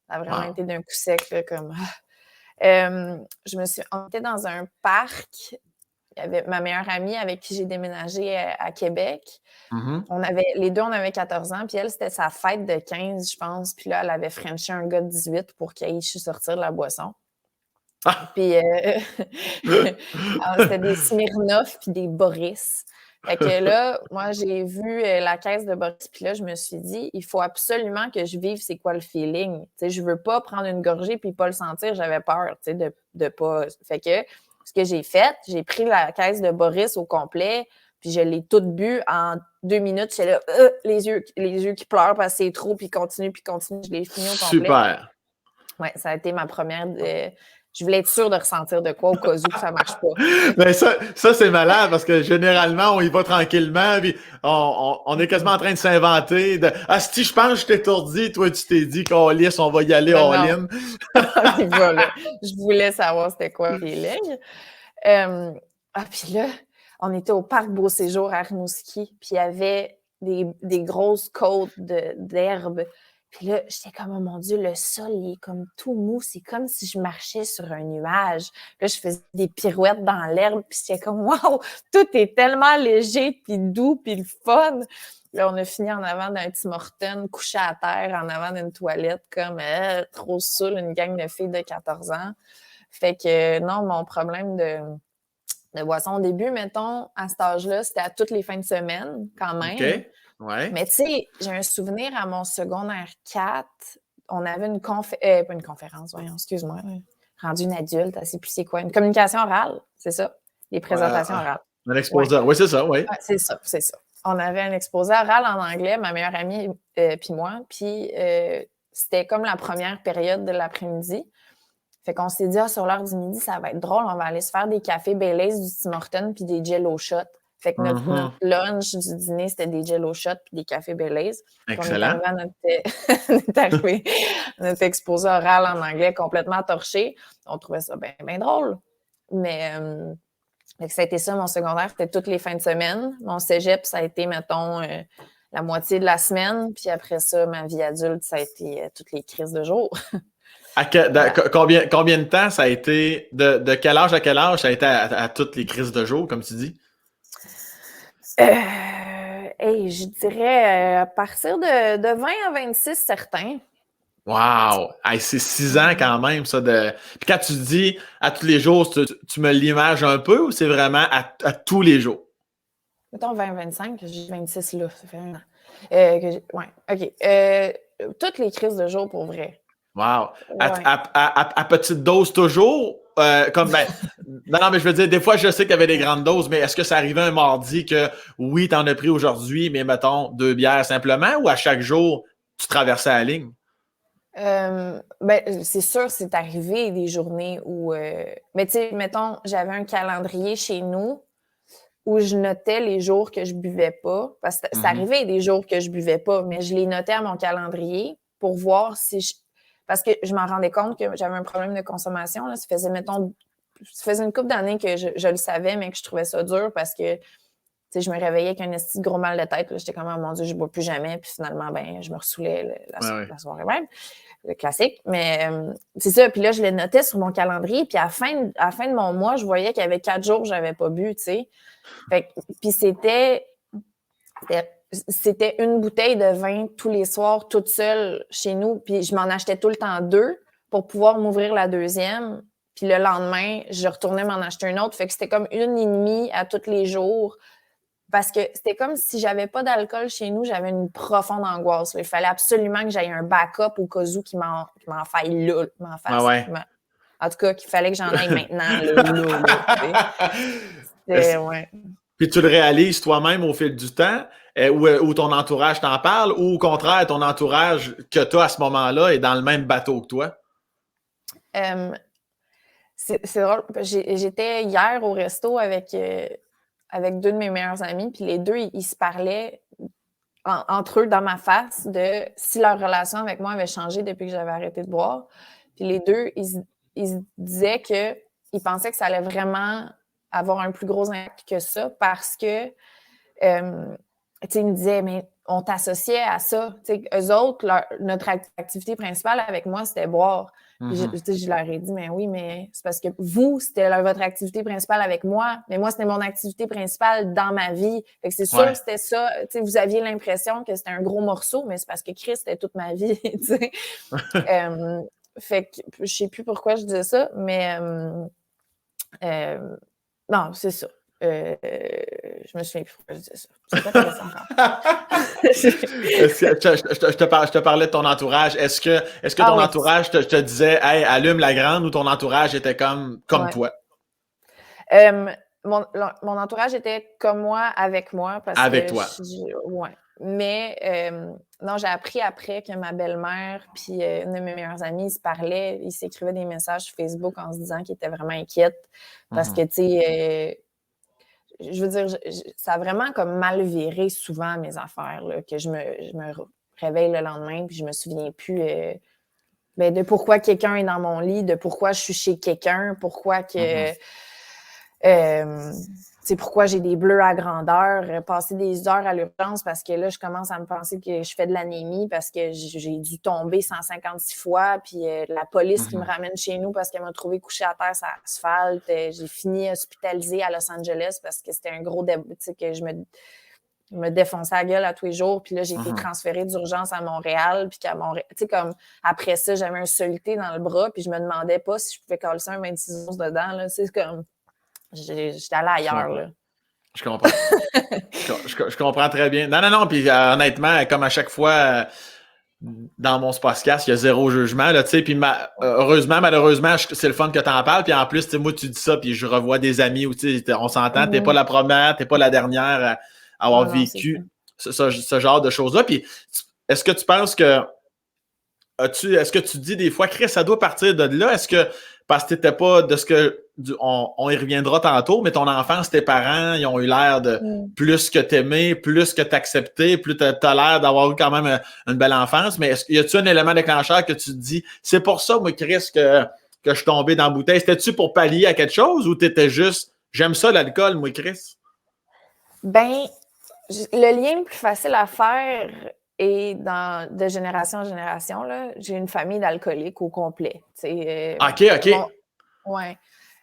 Ça a vraiment Wow. été d'un coup sec, là, comme. On était dans un parc. Il y avait ma meilleure amie avec qui j'ai déménagé à Québec. Mhm. Les deux, on avait 14 ans, puis elle, c'était sa fête de 15, je pense. Puis là, elle avait frenché un gars de 18 pour qu'il aille sortir de la boisson. Ah! Puis alors, c'était des Smirnoff puis des Boris. Fait que là, moi, j'ai vu la caisse de Boris, puis là, je me suis dit, il faut absolument que je vive c'est quoi le feeling. Tu sais, je veux pas prendre une gorgée puis pas le sentir, j'avais peur, tu sais, de pas... Fait que ce que j'ai fait, j'ai pris la caisse de Boris au complet, puis je l'ai toute bu en 2 minutes. J'étais là, les yeux qui pleurent parce que c'est trop, puis continue, je l'ai fini au complet. Super! Ouais, ça a été ma première... je voulais être sûre de ressentir de quoi au cas où que ça marche pas. Mais ça c'est malade parce que généralement, on y va tranquillement, puis on est quasiment en train de s'inventer. Ah, si je pense que je t'étourdis, toi, tu t'es dit qu'on lisse, on va y aller Non, non, all-in. on y va, là. Je voulais savoir c'était quoi le feeling. Puis là, on était au parc Beau Séjour à Rimouski, puis il y avait des grosses côtes d'herbe. Puis là, j'étais comme, oh mon Dieu, le sol, il est comme tout mou. C'est comme si je marchais sur un nuage. Puis là, je faisais des pirouettes dans l'herbe, puis j'étais comme, waouh, tout est tellement léger, puis doux, puis le fun. Là, on a fini en avant d'un Tim Hortons, couché à terre, en avant d'une toilette, comme trop saoul, une gang de filles de 14 ans. Fait que non, mon problème de boisson au début, mettons, à cet âge-là, c'était à toutes les fins de semaine, quand OK. même. Ouais. Mais tu sais, j'ai un souvenir à mon secondaire 4, on avait pas une conférence, voyons, excuse-moi, rendu une adulte, elle sait plus c'est quoi, une communication orale, c'est ça, les présentations orales. Un Ouais. exposant. Oui, c'est ça, oui. Ouais, c'est ça, c'est ça. On avait un exposé oral en anglais, ma meilleure amie puis moi, puis c'était comme la première période de l'après-midi. Fait qu'on s'est dit, sur l'heure du midi, ça va être drôle, on va aller se faire des cafés Baileys, du Tim Hortons puis des Jello shots. Fait que notre lunch du dîner, c'était des Jello shots puis des cafés Baileys. Puis on est Excellent. arrivé à notre exposé oral en anglais complètement torché. On trouvait ça bien ben drôle. Mais fait que ça a été ça, mon secondaire, c'était toutes les fins de semaine. Mon cégep, ça a été, mettons, la moitié de la semaine. Puis après ça, ma vie adulte, ça a été toutes les crises de jour. Voilà. Combien de temps ça a été, de quel âge à quel âge ça a été à toutes les crises de jour, comme tu dis? Je dirais à partir de 20 à 26, certains. Wow! Hey, c'est 6 ans quand même, ça. Puis quand tu dis à tous les jours, tu me l'images un peu ou c'est vraiment à tous les jours? Mettons 20-25, j'ai 26 là, ça fait un an. Ouais, OK. Toutes les crises de jour, pour vrai. Wow! Ouais. À petite dose toujours? Non, mais je veux dire, des fois, je sais qu'il y avait des grandes doses, mais est-ce que ça arrivait un mardi que, oui, t'en as pris aujourd'hui, mais mettons 2 bières simplement, ou à chaque jour, tu traversais la ligne? C'est sûr, c'est arrivé des journées où... mais tu sais, mettons, j'avais un calendrier chez nous où je notais les jours que je buvais pas. Parce que ça arrivait des jours que je buvais pas, mais je les notais à mon calendrier pour voir si je... Parce que je m'en rendais compte que j'avais un problème de consommation. Là. Ça faisait une couple d'années que je le savais, mais que je trouvais ça dur parce que sais, je me réveillais avec un esti de gros mal de tête. J'étais comme, oh mon Dieu, je bois plus jamais. Puis finalement, ben, je me ressoulais la soirée même. Le classique. Mais c'est ça. Puis là, je le notais sur mon calendrier. Puis à la fin de mon mois, je voyais qu'il y avait 4 jours que j'avais pas bu, tu sais. Puis c'était une bouteille de vin tous les soirs, toute seule chez nous. Puis je m'en achetais tout le temps 2 pour pouvoir m'ouvrir la deuxième. Puis le lendemain, je retournais m'en acheter une autre. Fait que c'était comme 1,5 à tous les jours. Parce que c'était comme si j'avais pas d'alcool chez nous, j'avais une profonde angoisse. Là. Il fallait absolument que j'aille un backup au cas où qu'il m'en faille là. En tout cas, qu'il fallait que j'en aille maintenant, là. Ouais. Puis tu le réalises toi-même au fil du temps, ou ton entourage t'en parle, ou au contraire, ton entourage que tu as à ce moment-là est dans le même bateau que toi? C'est drôle. J'étais hier au resto avec 2 de mes meilleurs amis, puis les 2, ils se parlaient entre eux dans ma face de si leur relation avec moi avait changé depuis que j'avais arrêté de boire. Puis les 2, ils se disaient qu'ils pensaient que ça allait vraiment avoir un plus gros impact que ça parce que, tu sais, ils me disaient, mais on t'associait à ça. Tu sais, eux autres, notre activité principale avec moi, c'était boire. Puis je leur ai dit, mais oui, mais c'est parce que vous, c'était votre activité principale avec moi, mais moi, c'était mon activité principale dans ma vie. Fait que c'est sûr que c'était ça. Tu sais, vous aviez l'impression que c'était un gros morceau, mais c'est parce que Chris, c'était toute ma vie, tu sais. Fait que je sais plus pourquoi je disais ça, mais non, c'est ça. Je me souviens plus pourquoi je disais ça. C'est pas intéressant encore. Je te parlais de ton entourage. Est-ce que ton entourage te disait, hey, allume la grande, ou ton entourage était comme toi? Mon entourage était comme moi, avec moi. Avec toi. Ouais. Mais non, j'ai appris après que ma belle-mère puis une de mes meilleures amies, ils se parlaient, ils s'écrivaient des messages sur Facebook en se disant qu'ils étaient vraiment inquiètes parce que, tu sais, je veux dire, ça a vraiment comme mal viré souvent mes affaires, là, que je me réveille le lendemain puis je me souviens plus de pourquoi quelqu'un est dans mon lit, de pourquoi je suis chez quelqu'un, pourquoi que... c'est pourquoi j'ai des bleus à grandeur, passer des heures à l'urgence parce que là, je commence à me penser que je fais de l'anémie parce que j'ai dû tomber 156 fois, puis la police qui me ramène chez nous parce qu'elle m'a trouvé couché à terre sur l'asphalte. J'ai fini hospitalisée à Los Angeles parce que c'était un gros tu sais, que je me défonçais la gueule à tous les jours, puis là, j'ai été transférée d'urgence à Montréal, puis qu'à Montréal, tu sais, comme, après ça, j'avais un soluté dans le bras, puis je me demandais pas si je pouvais coller ça un 26 onces dedans, là, c'est comme... J'étais allée ailleurs, là. Je comprends. je comprends très bien. Non. Puis honnêtement, comme à chaque fois dans mon podcast, il y a zéro jugement, là, tu sais. Puis heureusement, malheureusement, c'est le fun que tu en parles. Puis en plus, tu sais, moi, tu dis ça, puis je revois des amis où, tu sais, on s'entend, t'es pas la première, t'es pas la dernière à avoir vécu ce genre de choses-là. Puis est-ce que tu penses que est-ce que tu dis des fois, Chris, ça doit partir de là? Est-ce que, parce que t'étais pas de ce que, on y reviendra tantôt, mais ton enfance, tes parents, ils ont eu l'air de plus que t'aimer, plus que t'accepter, plus t'as l'air d'avoir eu quand même une belle enfance, mais y a-tu un élément déclencheur que tu te dis, c'est pour ça, moi, Chris, que je suis tombé dans la bouteille? C'était-tu pour pallier à quelque chose ou t'étais juste, j'aime ça l'alcool, moi, Chris? Ben, le lien le plus facile à faire et de génération en génération, là, j'ai une famille d'alcooliques au complet. OK.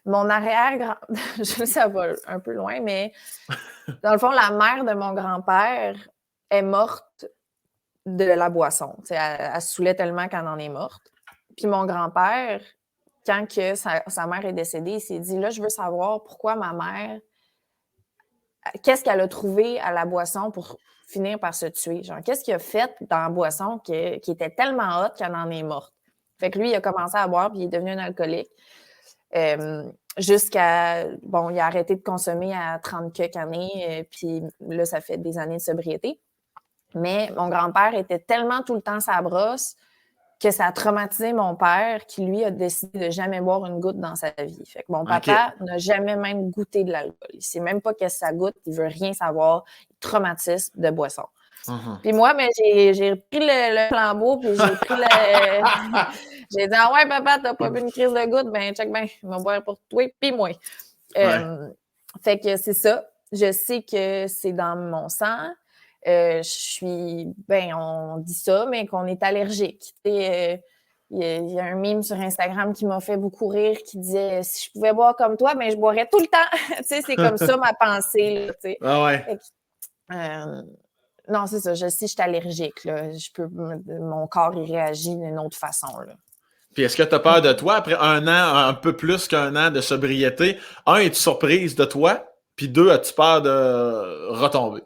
Mon arrière-grand... je sais, ça va un peu loin, mais dans le fond, la mère de mon grand-père est morte de la boisson. Elle se saoulait tellement qu'elle en est morte. Puis mon grand-père, quand que sa mère est décédée, il s'est dit, là, je veux savoir pourquoi ma mère... Qu'est-ce qu'elle a trouvé à la boisson pour finir par se tuer? Genre, qu'est-ce qu'il a fait dans la boisson qui était tellement hot qu'elle en est morte? Fait que lui, il a commencé à boire puis il est devenu un alcoolique. Jusqu'à... Bon, il a arrêté de consommer à 30 quelques années, puis là, ça fait des années de sobriété. Mais mon grand-père était tellement tout le temps sa brosse que ça a traumatisé mon père qui, lui, a décidé de jamais boire une goutte dans sa vie. Fait que mon papa n'a jamais même goûté de l'alcool. Il sait même pas qu'est-ce que ça goûte. Il veut rien savoir. Il traumatise de boisson. Puis moi, ben, j'ai pris le flambeau, puis j'ai pris j'ai dit, ah ouais, papa, t'as pas vu une crise de goutte? Ben, check ben, je vais boire pour toi, puis moi. Fait que c'est ça. je sais que c'est dans mon sang. On dit ça, mais qu'on est allergique. Il y a un meme sur Instagram qui m'a fait beaucoup rire qui disait si je pouvais boire comme toi, ben je boirais tout le temps. C'est comme ça ma pensée. Là, Ah ouais. Non, c'est ça. Je sais que je suis allergique. Là. Mon corps il réagit d'une autre façon. Là. Puis est-ce que tu as peur de toi après un an, un peu plus qu'un an de sobriété? Un, es-tu surprise de toi? Puis deux, as-tu peur de retomber?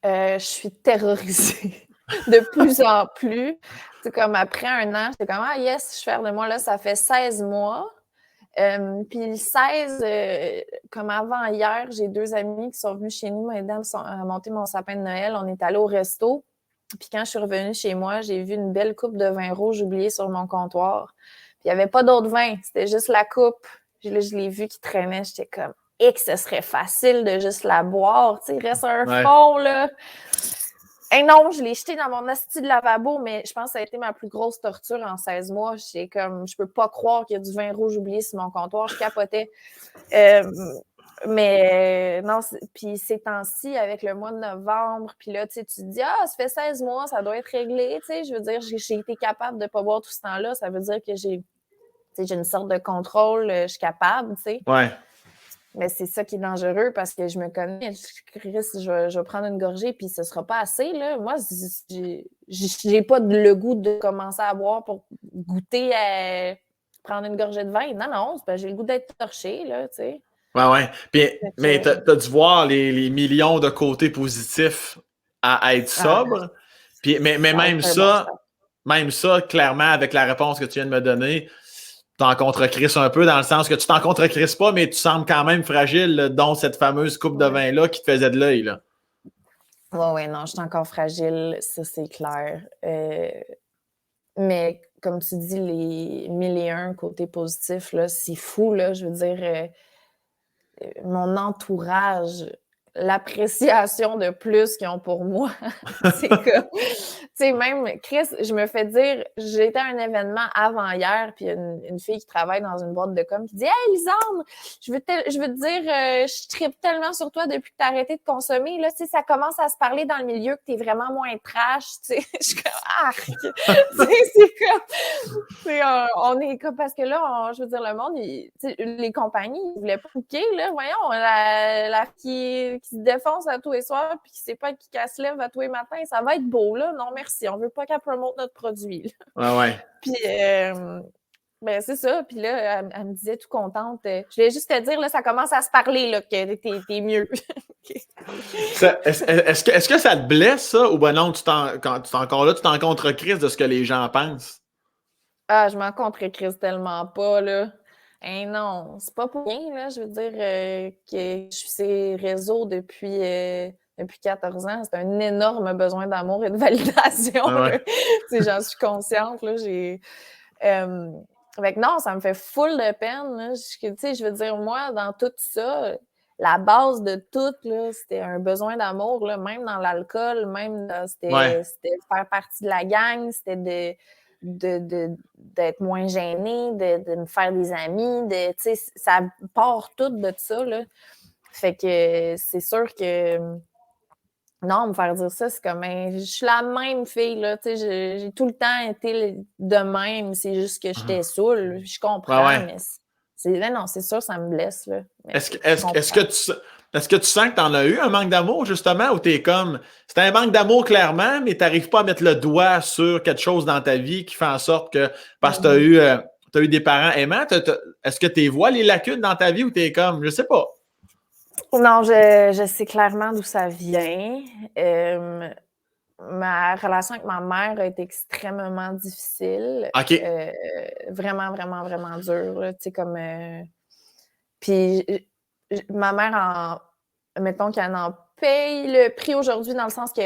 Je suis terrorisée de plus en plus. C'est comme après un an, j'étais comme ah yes, je suis fière de moi. Là, ça fait 16 mois. Puis le 16, comme avant hier, j'ai 2 amis qui sont venus chez nous m'aider à monter mon sapin de Noël. On est allé au resto. Puis quand je suis revenue chez moi, j'ai vu une belle coupe de vin rouge oubliée sur mon comptoir. Puis il n'y avait pas d'autre vin, c'était juste la coupe. Puis là, je l'ai vu qui traînait. J'étais comme, que ce serait facile de juste la boire. Tu sais, il reste un fond, là. Et non, je l'ai jeté dans mon asti de lavabo, mais je pense que ça a été ma plus grosse torture en 16 mois. J'étais comme, je peux pas croire qu'il y a du vin rouge oublié sur mon comptoir. Je capotais. Mais non, puis ces temps-ci, avec le mois de novembre, puis là, tu sais, tu te dis, ça fait 16 mois, ça doit être réglé, tu sais, je veux dire, j'ai été capable de ne pas boire tout ce temps-là, ça veut dire que j'ai une sorte de contrôle, je suis capable, tu sais. Ouais. Mais c'est ça qui est dangereux parce que je me connais, je vais prendre une gorgée puis ce sera pas assez, là. Moi, j'ai pas le goût de commencer à boire pour goûter à prendre une gorgée de vin. Non, j'ai le goût d'être torché, là, tu sais. Ouais. Mais t'as dû voir les millions de côtés positifs à être sobre. Puis, mais même ça, clairement, avec la réponse que tu viens de me donner, t'en contre-crisses un peu, dans le sens que tu t'en contre-crisses pas, mais tu sembles quand même fragile, là, dont cette fameuse coupe de vin-là qui te faisait de l'œil, là. Ouais, non, je suis encore fragile, ça, c'est clair. Mais comme tu dis, les 1001 côtés positifs, là, c'est fou, là, je veux dire, mon entourage, l'appréciation de plus qu'ils ont pour moi, c'est comme, tu sais, même, Chris, je me fais dire, j'étais à un événement avant hier, puis il y a une fille qui travaille dans une boîte de com qui dit « Hey, Lisandre, je veux te dire, je trippe tellement sur toi depuis que t'as arrêté de consommer, là, tu sais, ça commence à se parler dans le milieu que t'es vraiment moins trash, tu sais. » Je suis comme « Arc! » c'est comme, on est comme, parce que là, je veux dire, le monde, les compagnies, ils voulaient pas booker, là, voyons, la qui se défonce à tous les soirs puis qui sait pas qui se lève à tous les matins, ça va être beau, là. Non, merci, on veut pas qu'elle promote notre produit. Ouais. Puis, ben c'est ça. Puis là, elle me disait tout contente, je voulais juste te dire, là, ça commence à se parler, là, que t'es mieux. Est-ce que ça te blesse, ça, ou ben non, quand tu es encore là, tu t'en contre-crises de ce que les gens pensent? Ah, je m'en contre-crise tellement pas, là. Non, c'est pas pour rien, là. Je veux dire que je suis ces réseaux depuis 14 ans. C'est un énorme besoin d'amour et de validation. J'en suis consciente, là. Fait que non, ça me fait full de peine, là. Je veux dire, moi, dans tout ça, la base de tout, là, c'était un besoin d'amour, là, même dans l'alcool, même c'était faire partie de la gang, c'était d'être moins gênée, de me faire des amis, ça part tout de ça, là. Fait que c'est sûr que non, me faire dire ça, c'est comme je suis la même fille, là, tu sais, j'ai tout le temps été de même, c'est juste que j'étais saoule, je comprends, mais c'est sûr, ça me blesse, là. Est-ce que tu sens que tu en as eu un manque d'amour, justement, ou t'es comme, c'est un manque d'amour, clairement, mais tu n'arrives pas à mettre le doigt sur quelque chose dans ta vie qui fait en sorte que, parce que tu as eu des parents aimants, est-ce que tu vois les lacunes dans ta vie ou tu es comme, je sais pas? Non, je sais clairement d'où ça vient. Ma relation avec ma mère a été extrêmement difficile. OK. Vraiment, vraiment, vraiment dure. Tu sais, comme... Puis ma mère, mettons qu'elle en paye le prix aujourd'hui dans le sens que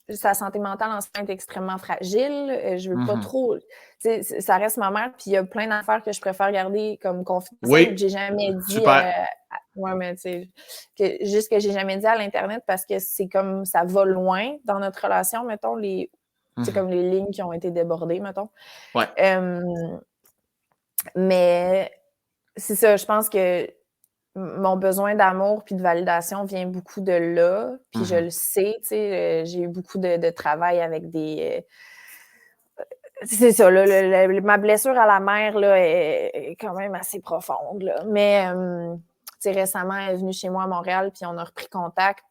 sa santé mentale en ce moment est extrêmement fragile. Je veux pas trop... Ça reste ma mère, puis il y a plein d'affaires que je préfère garder comme confidentielles. J'ai jamais dit... ouais, mais tu sais, juste que j'ai jamais dit à l'Internet parce que c'est comme ça va loin dans notre relation, mettons, c'est comme les lignes qui ont été débordées, mettons. Ouais. Mais c'est ça, je pense que mon besoin d'amour puis de validation vient beaucoup de là. Puis je le sais, tu sais, j'ai eu beaucoup de travail avec des... c'est ça, là, ma blessure à la mère là, est quand même assez profonde. Là. Mais récemment, elle est venue chez moi à Montréal, puis on a repris contact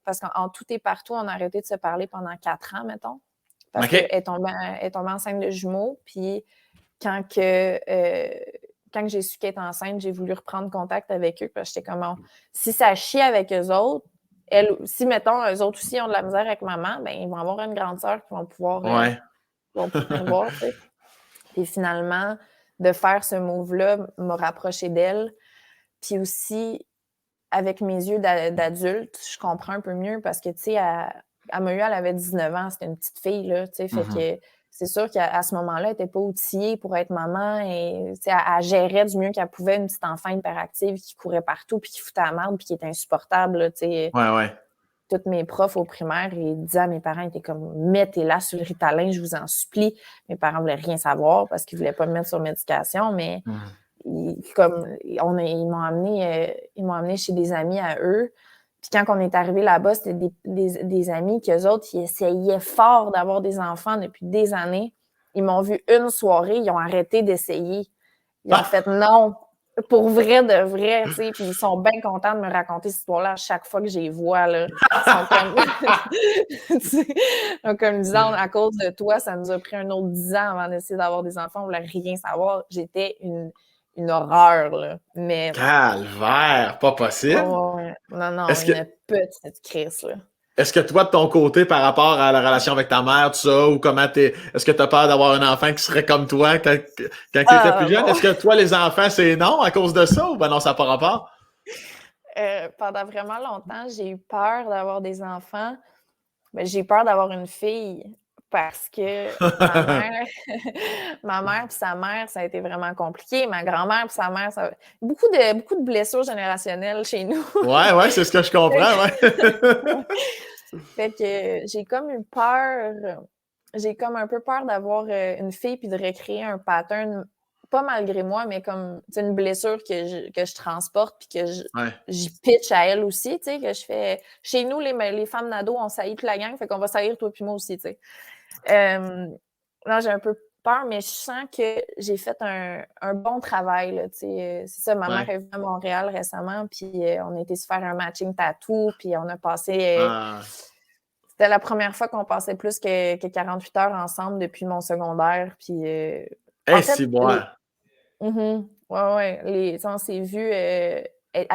parce qu'en tout et partout, on a arrêté de se parler pendant 4 ans, mettons. Parce qu'elle est tombée enceinte de jumeaux. Puis quand j'ai su qu'elle était enceinte, j'ai voulu reprendre contact avec eux parce que j'étais comme, si ça chie avec eux autres, si, mettons, eux autres aussi ont de la misère avec maman, ben ils vont avoir une grande sœur qui vont pouvoir venir voir, tu sais. Puis finalement, de faire ce move-là m'a rapproché d'elle. Puis aussi, avec mes yeux d'adulte, je comprends un peu mieux parce que, tu sais, elle m'a eu, elle avait 19 ans, c'était une petite fille, là, tu sais, fait que c'est sûr qu'à ce moment-là, elle n'était pas outillée pour être maman et, tu sais, elle gérait du mieux qu'elle pouvait une petite enfant hyperactive qui courait partout puis qui foutait la merde puis qui était insupportable, là, tu sais. Ouais. Toutes mes profs au primaire, ils disaient à mes parents, ils étaient comme, mettez-la sur le Ritalin, je vous en supplie. Mes parents voulaient rien savoir parce qu'ils voulaient pas me mettre sur médication, mais ils m'ont amené chez des amis à eux. Puis quand on est arrivé là-bas, c'était des amis qu'eux autres, ils essayaient fort d'avoir des enfants depuis des années. Ils m'ont vu une soirée, ils ont arrêté d'essayer. Ils ont fait non, pour vrai de vrai, tu sais. Puis ils sont bien contents de me raconter cette histoire-là à chaque fois que je les vois, là. Ils sont comme... donc, comme disant, à cause de toi, ça nous a pris un autre 10 ans avant d'essayer d'avoir des enfants. On voulait rien savoir. J'étais une horreur, là. Mais... Calvaire, pas possible. Ouais. Non, une petite crise, là. Est-ce que toi, de ton côté, par rapport à la relation avec ta mère, tout ça, ou est-ce que tu as peur d'avoir un enfant qui serait comme toi quand tu étais plus jeune? Est-ce que toi, les enfants, c'est non à cause de ça ou ben non, ça n'a pas rapport? Pendant vraiment longtemps, j'ai eu peur d'avoir des enfants. Mais j'ai peur d'avoir une fille parce que ma mère puis sa mère, ça a été vraiment compliqué. Ma grand-mère puis sa mère, beaucoup de blessures générationnelles chez nous. Ouais, c'est ce que je comprends, ouais. Fait que j'ai comme eu peur, j'ai comme un peu peur d'avoir une fille puis de recréer un pattern, pas malgré moi, mais comme une blessure que je transporte puis que j'y pitch à elle aussi, tu sais, que je fais... Chez nous, les femmes nado, on saillit toute la gang, fait qu'on va saillir toi puis moi aussi, tu sais. Non, j'ai un peu peur, mais je sens que j'ai fait un bon travail, là, tu sais. C'est ça, ma mère est venue à Montréal récemment, puis on a été se faire un matching tattoo, puis on a passé... C'était la première fois qu'on passait plus que 48 heures ensemble depuis mon secondaire, puis... en fait, Ouais. On s'est vus, elle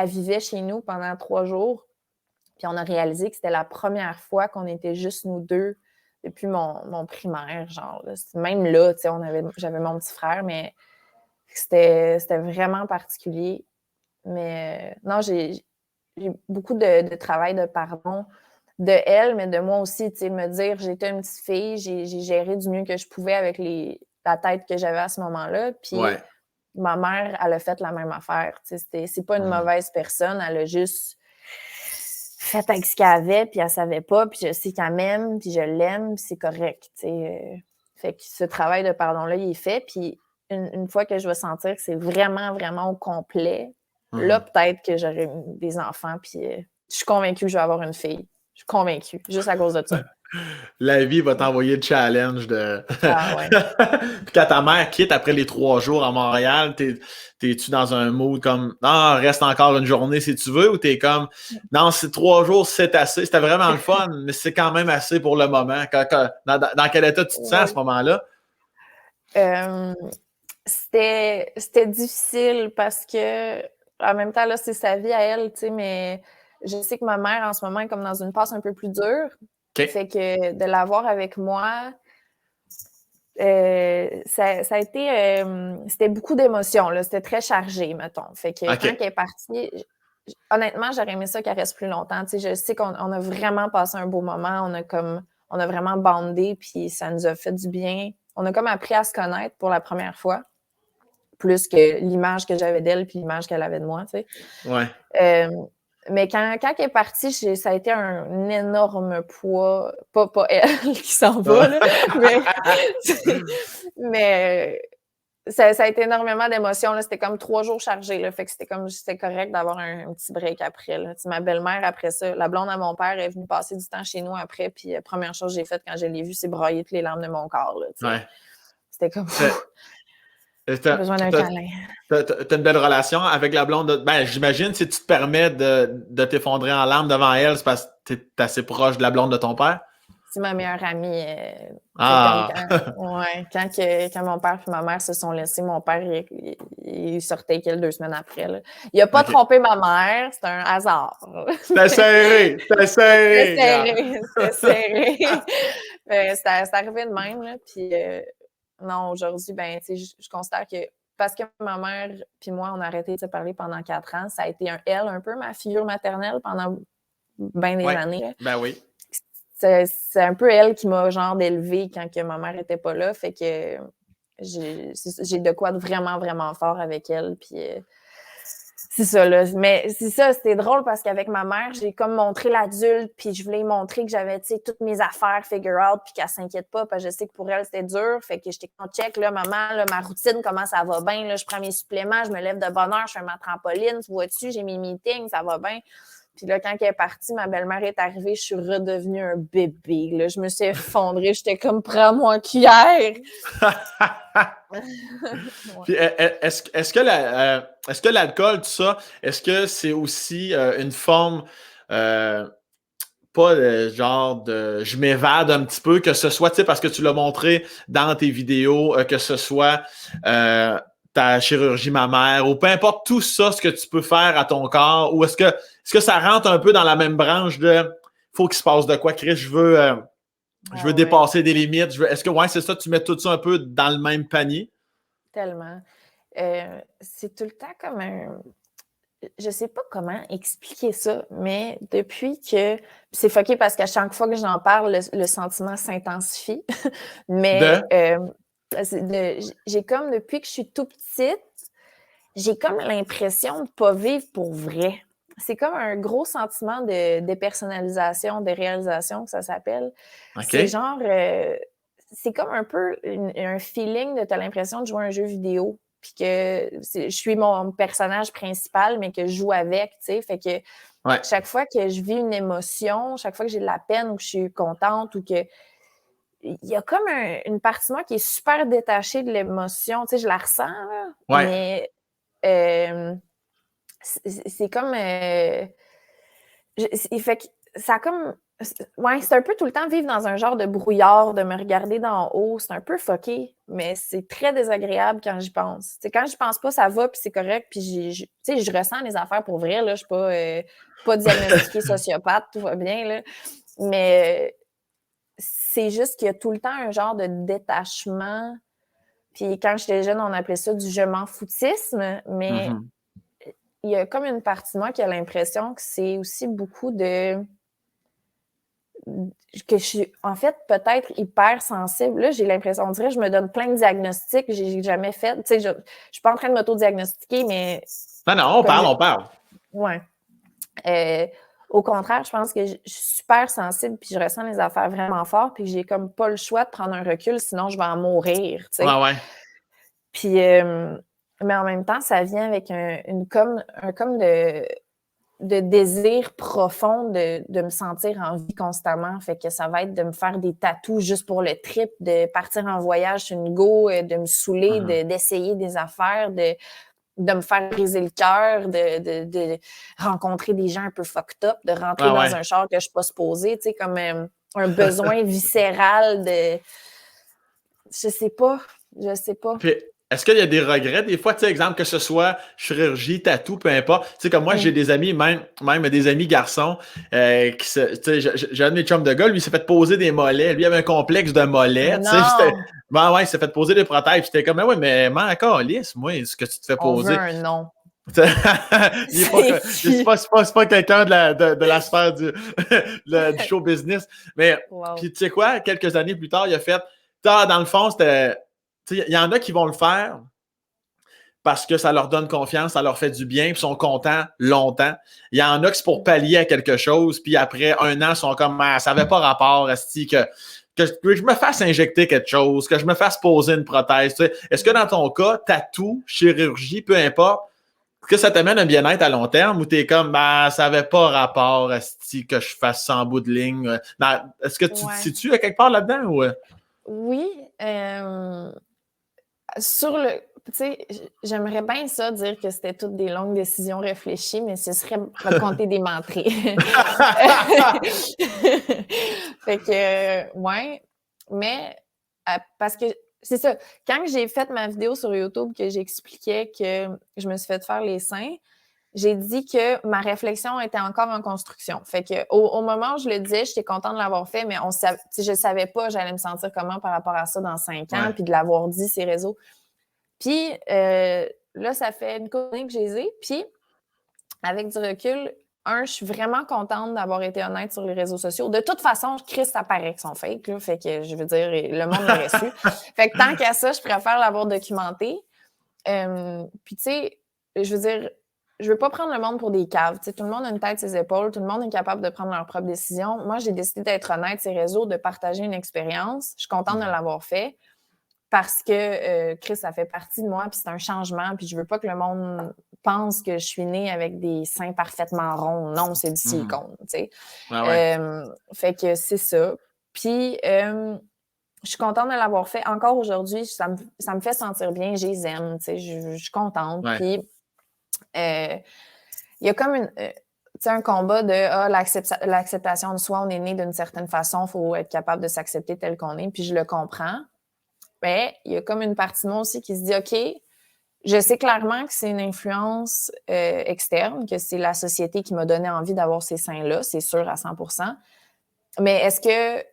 vivait chez nous pendant 3 jours, puis on a réalisé que c'était la première fois qu'on était juste nous deux depuis mon primaire, genre. Là. Même là, tu sais, j'avais mon petit frère, mais c'était vraiment particulier. Mais non, j'ai beaucoup de travail de pardon de elle, mais de moi aussi, tu sais, me dire, j'étais une petite fille, j'ai géré du mieux que je pouvais avec la tête que j'avais à ce moment-là, puis ma mère, elle a fait la même affaire. C'est pas une mauvaise personne. Elle a juste fait avec ce qu'elle avait, puis elle savait pas, puis je sais qu'elle m'aime, puis je l'aime, puis c'est correct. Fait que ce travail de pardon-là, il est fait. Puis une fois que je vais sentir que c'est vraiment, vraiment au complet, là, peut-être que j'aurai des enfants, puis je suis convaincue que je vais avoir une fille. Je suis convaincue, juste à cause de ça. La vie va t'envoyer le challenge de... Puis quand ta mère quitte après les 3 jours à Montréal, t'es-tu dans un mood comme « Non, reste encore une journée si tu veux » ou t'es comme « Non, c'est 3 jours, c'est assez. » C'était vraiment le fun, mais c'est quand même assez pour le moment. Dans quel état tu te sens à ce moment-là? C'était difficile parce que en même temps, là, c'est sa vie à elle, tu sais, mais je sais que ma mère, en ce moment, est comme dans une passe un peu plus dure. Fait que de l'avoir avec moi, ça a été... c'était beaucoup d'émotions, là. C'était très chargé, mettons. Fait que quand elle est partie, honnêtement, j'aurais aimé ça qu'elle reste plus longtemps. Tu sais, je sais qu'on a vraiment passé un beau moment. On a vraiment bandé, puis ça nous a fait du bien. On a comme appris à se connaître pour la première fois, plus que l'image que j'avais d'elle puis l'image qu'elle avait de moi, tu sais. Mais quand elle est partie, ça a été un énorme poids. Pas elle qui s'en va, là, mais Ça a été énormément d'émotions. Là. C'était comme 3 jours chargés. Là. Fait que c'était correct d'avoir un petit break après. Là. Ma belle-mère, après ça, la blonde à mon père est venue passer du temps chez nous après. Puis la première chose que j'ai faite quand je l'ai vue, c'est brailler toutes les larmes de mon corps. Là, Ouais. C'était comme T'as besoin d'un câlin. une belle relation avec la blonde. Ben, j'imagine si tu te permets de t'effondrer en larmes devant elle, c'est parce que t'es assez proche de la blonde de ton père. C'est ma meilleure amie. Ah! Quand mon père et ma mère se sont laissés, mon père, il sortait avec elle 2 semaines après. Là. Il n'a pas trompé ma mère, c'est un hasard. C'était serré! C'était serré! C'était serré. C'est arrivé de même. Là, puis non, aujourd'hui, ben, je considère que parce que ma mère puis moi, on a arrêté de se parler pendant 4 ans, ça a été un peu ma figure maternelle pendant bien des années. Là. Ben oui. C'est un peu elle qui m'a genre élevée quand que ma mère était pas là. Fait que j'ai de quoi de vraiment, vraiment fort avec elle. Puis c'est ça, là. Mais c'est ça, c'était drôle parce qu'avec ma mère, j'ai comme montré l'adulte, puis je voulais montrer que j'avais, tu sais, toutes mes affaires figure out, puis qu'elle s'inquiète pas, parce que je sais que pour elle, c'était dur. Fait que j'étais comme check, là, maman, là, ma routine, comment ça va bien, là, je prends mes suppléments, je me lève de bonne heure, je fais ma trampoline, tu vois-tu, j'ai mes meetings, ça va bien. Puis là, quand elle est partie, ma belle-mère est arrivée, je suis redevenue un bébé. Là. Je me suis effondrée. J'étais comme, prends-moi en cuillère. Puis, est-ce que l'alcool, tout ça, est-ce que c'est aussi une forme, pas genre de je m'évade un petit peu, que ce soit, tu sais, parce que tu l'as montré dans tes vidéos, que ce soit ta chirurgie mammaire ou peu importe tout ça, ce que tu peux faire à ton corps, ou est-ce que ça rentre un peu dans la même branche de faut qu'il se passe de quoi, Chris, je veux dépasser des limites, est-ce que ouais, c'est ça, tu mets tout ça un peu dans le même panier? Tellement. C'est tout le temps comme un... Je sais pas comment expliquer ça, mais depuis que... C'est fucké parce qu'à chaque fois que j'en parle, le sentiment s'intensifie. Mais j'ai comme, depuis que je suis tout petite, j'ai comme l'impression de ne pas vivre pour vrai. C'est comme un gros sentiment de dépersonnalisation, de réalisation que ça s'appelle. Okay. C'est genre... c'est comme un peu un feeling de t'as l'impression de jouer à un jeu vidéo, puis que je suis mon personnage principal, mais que je joue avec, tu sais, fait que chaque fois que je vis une émotion, chaque fois que j'ai de la peine ou que je suis contente ou que il y a comme une partie de moi qui est super détachée de l'émotion, tu sais, je la ressens, là, mais c'est comme... il fait que ça a comme... Ouais, c'est un peu tout le temps vivre dans un genre de brouillard, de me regarder d'en haut. C'est un peu fucké, mais c'est très désagréable quand j'y pense. T'sais, quand j'y pense pas, ça va, puis c'est correct, puis je ressens les affaires pour vrai. Là, je suis pas diagnostiquée sociopathe, tout va bien. Là. Mais c'est juste qu'il y a tout le temps un genre de détachement. Puis quand j'étais jeune, on appelait ça du « je m'en foutisme », mais il y a comme une partie de moi qui a l'impression que c'est aussi beaucoup de... que je suis, en fait, peut-être hyper sensible. Là, j'ai l'impression, on dirait que je me donne plein de diagnostics que j'ai jamais fait. Tu sais, je suis pas en train de m'auto-diagnostiquer, mais... Non, on parle. Ouais. Au contraire, je pense que je suis super sensible puis je ressens les affaires vraiment fort puis j'ai comme pas le choix de prendre un recul, sinon je vais en mourir, tu sais. Ouais. Puis, mais en même temps, ça vient avec un comme de désir profond de me sentir en vie constamment. Fait que ça va être de me faire des tatous juste pour le trip, de partir en voyage sur une go, de me saouler, d'essayer des affaires, de me faire briser le cœur, de rencontrer des gens un peu fucked up, de rentrer dans un char que je suis pas supposée, tu sais, comme un besoin viscéral de... Je sais pas. Puis, est-ce qu'il y a des regrets des fois, tu sais, exemple, que ce soit chirurgie, tatou, peu importe. Tu sais, comme moi, j'ai des amis, même des amis garçons, tu sais, j'ai un de mes chums de gars, lui, il s'est fait poser des mollets. Lui, il avait un complexe de mollets, tu sais. Il s'est fait poser des prothèses. J'étais comme, mais encore lisse, moi, ce que tu te fais poser. On veut un nom. C'est pas quelqu'un de la sphère du show business. Mais, puis tu sais quoi, quelques années plus tard, il a fait, dans le fond, c'était... Il y en a qui vont le faire parce que ça leur donne confiance, ça leur fait du bien, puis sont contents longtemps. Il y en a qui c'est pour pallier à quelque chose, puis après un an, ils sont comme ça n'avait pas rapport, esti, que que je me fasse injecter quelque chose, que je me fasse poser une prothèse. Tu sais. Est-ce que dans ton cas, tatou, chirurgie, peu importe, est-ce que ça t'amène un bien-être à long terme ou t'es comme, ben, ça n'avait pas rapport à que je fasse ça en bout de ligne? Est-ce que tu te situes à quelque part là-dedans? Ou... Oui. Sur le... Tu sais, j'aimerais bien ça dire que c'était toutes des longues décisions réfléchies, mais ce serait raconter des menteries. Fait que, ouais. Mais, parce que, c'est ça, quand j'ai fait ma vidéo sur YouTube que j'expliquais que je me suis fait faire les seins, j'ai dit que ma réflexion était encore en construction. Fait que au moment où je le disais, j'étais contente de l'avoir fait, mais je savais pas j'allais me sentir comment par rapport à ça dans 5 ans, puis de l'avoir dit ces réseaux. Puis là, ça fait une couple d'années que je les ai. Puis, avec du recul, je suis vraiment contente d'avoir été honnête sur les réseaux sociaux. De toute façon, Chris, ça paraît qu'ils sont fake, là. Fait que, je veux dire, le monde l'aurait su. Fait que tant qu'à ça, je préfère l'avoir documenté. Puis, tu sais, je veux dire, je veux pas prendre le monde pour des caves. T'sais, tout le monde a une tête sur ses épaules. Tout le monde est capable de prendre leurs propres décisions. Moi, j'ai décidé d'être honnête sur les réseaux, de partager une expérience. Je suis contente de l'avoir fait. Parce que Chris, ça fait partie de moi, puis c'est un changement, puis je veux pas que le monde pense que je suis née avec des seins parfaitement ronds. Non, c'est du silicone, tu sais. Fait que c'est ça. Puis, je suis contente de l'avoir fait. Encore aujourd'hui, ça me fait sentir bien, je les aime, tu sais, je suis contente. Puis, il y a comme un combat de l'acceptation de soi, on est né d'une certaine façon, il faut être capable de s'accepter tel qu'on est, puis je le comprends. Mais il y a comme une partie de moi aussi qui se dit, OK, je sais clairement que c'est une influence externe, que c'est la société qui m'a donné envie d'avoir ces seins-là, c'est sûr à 100%. Mais est-ce que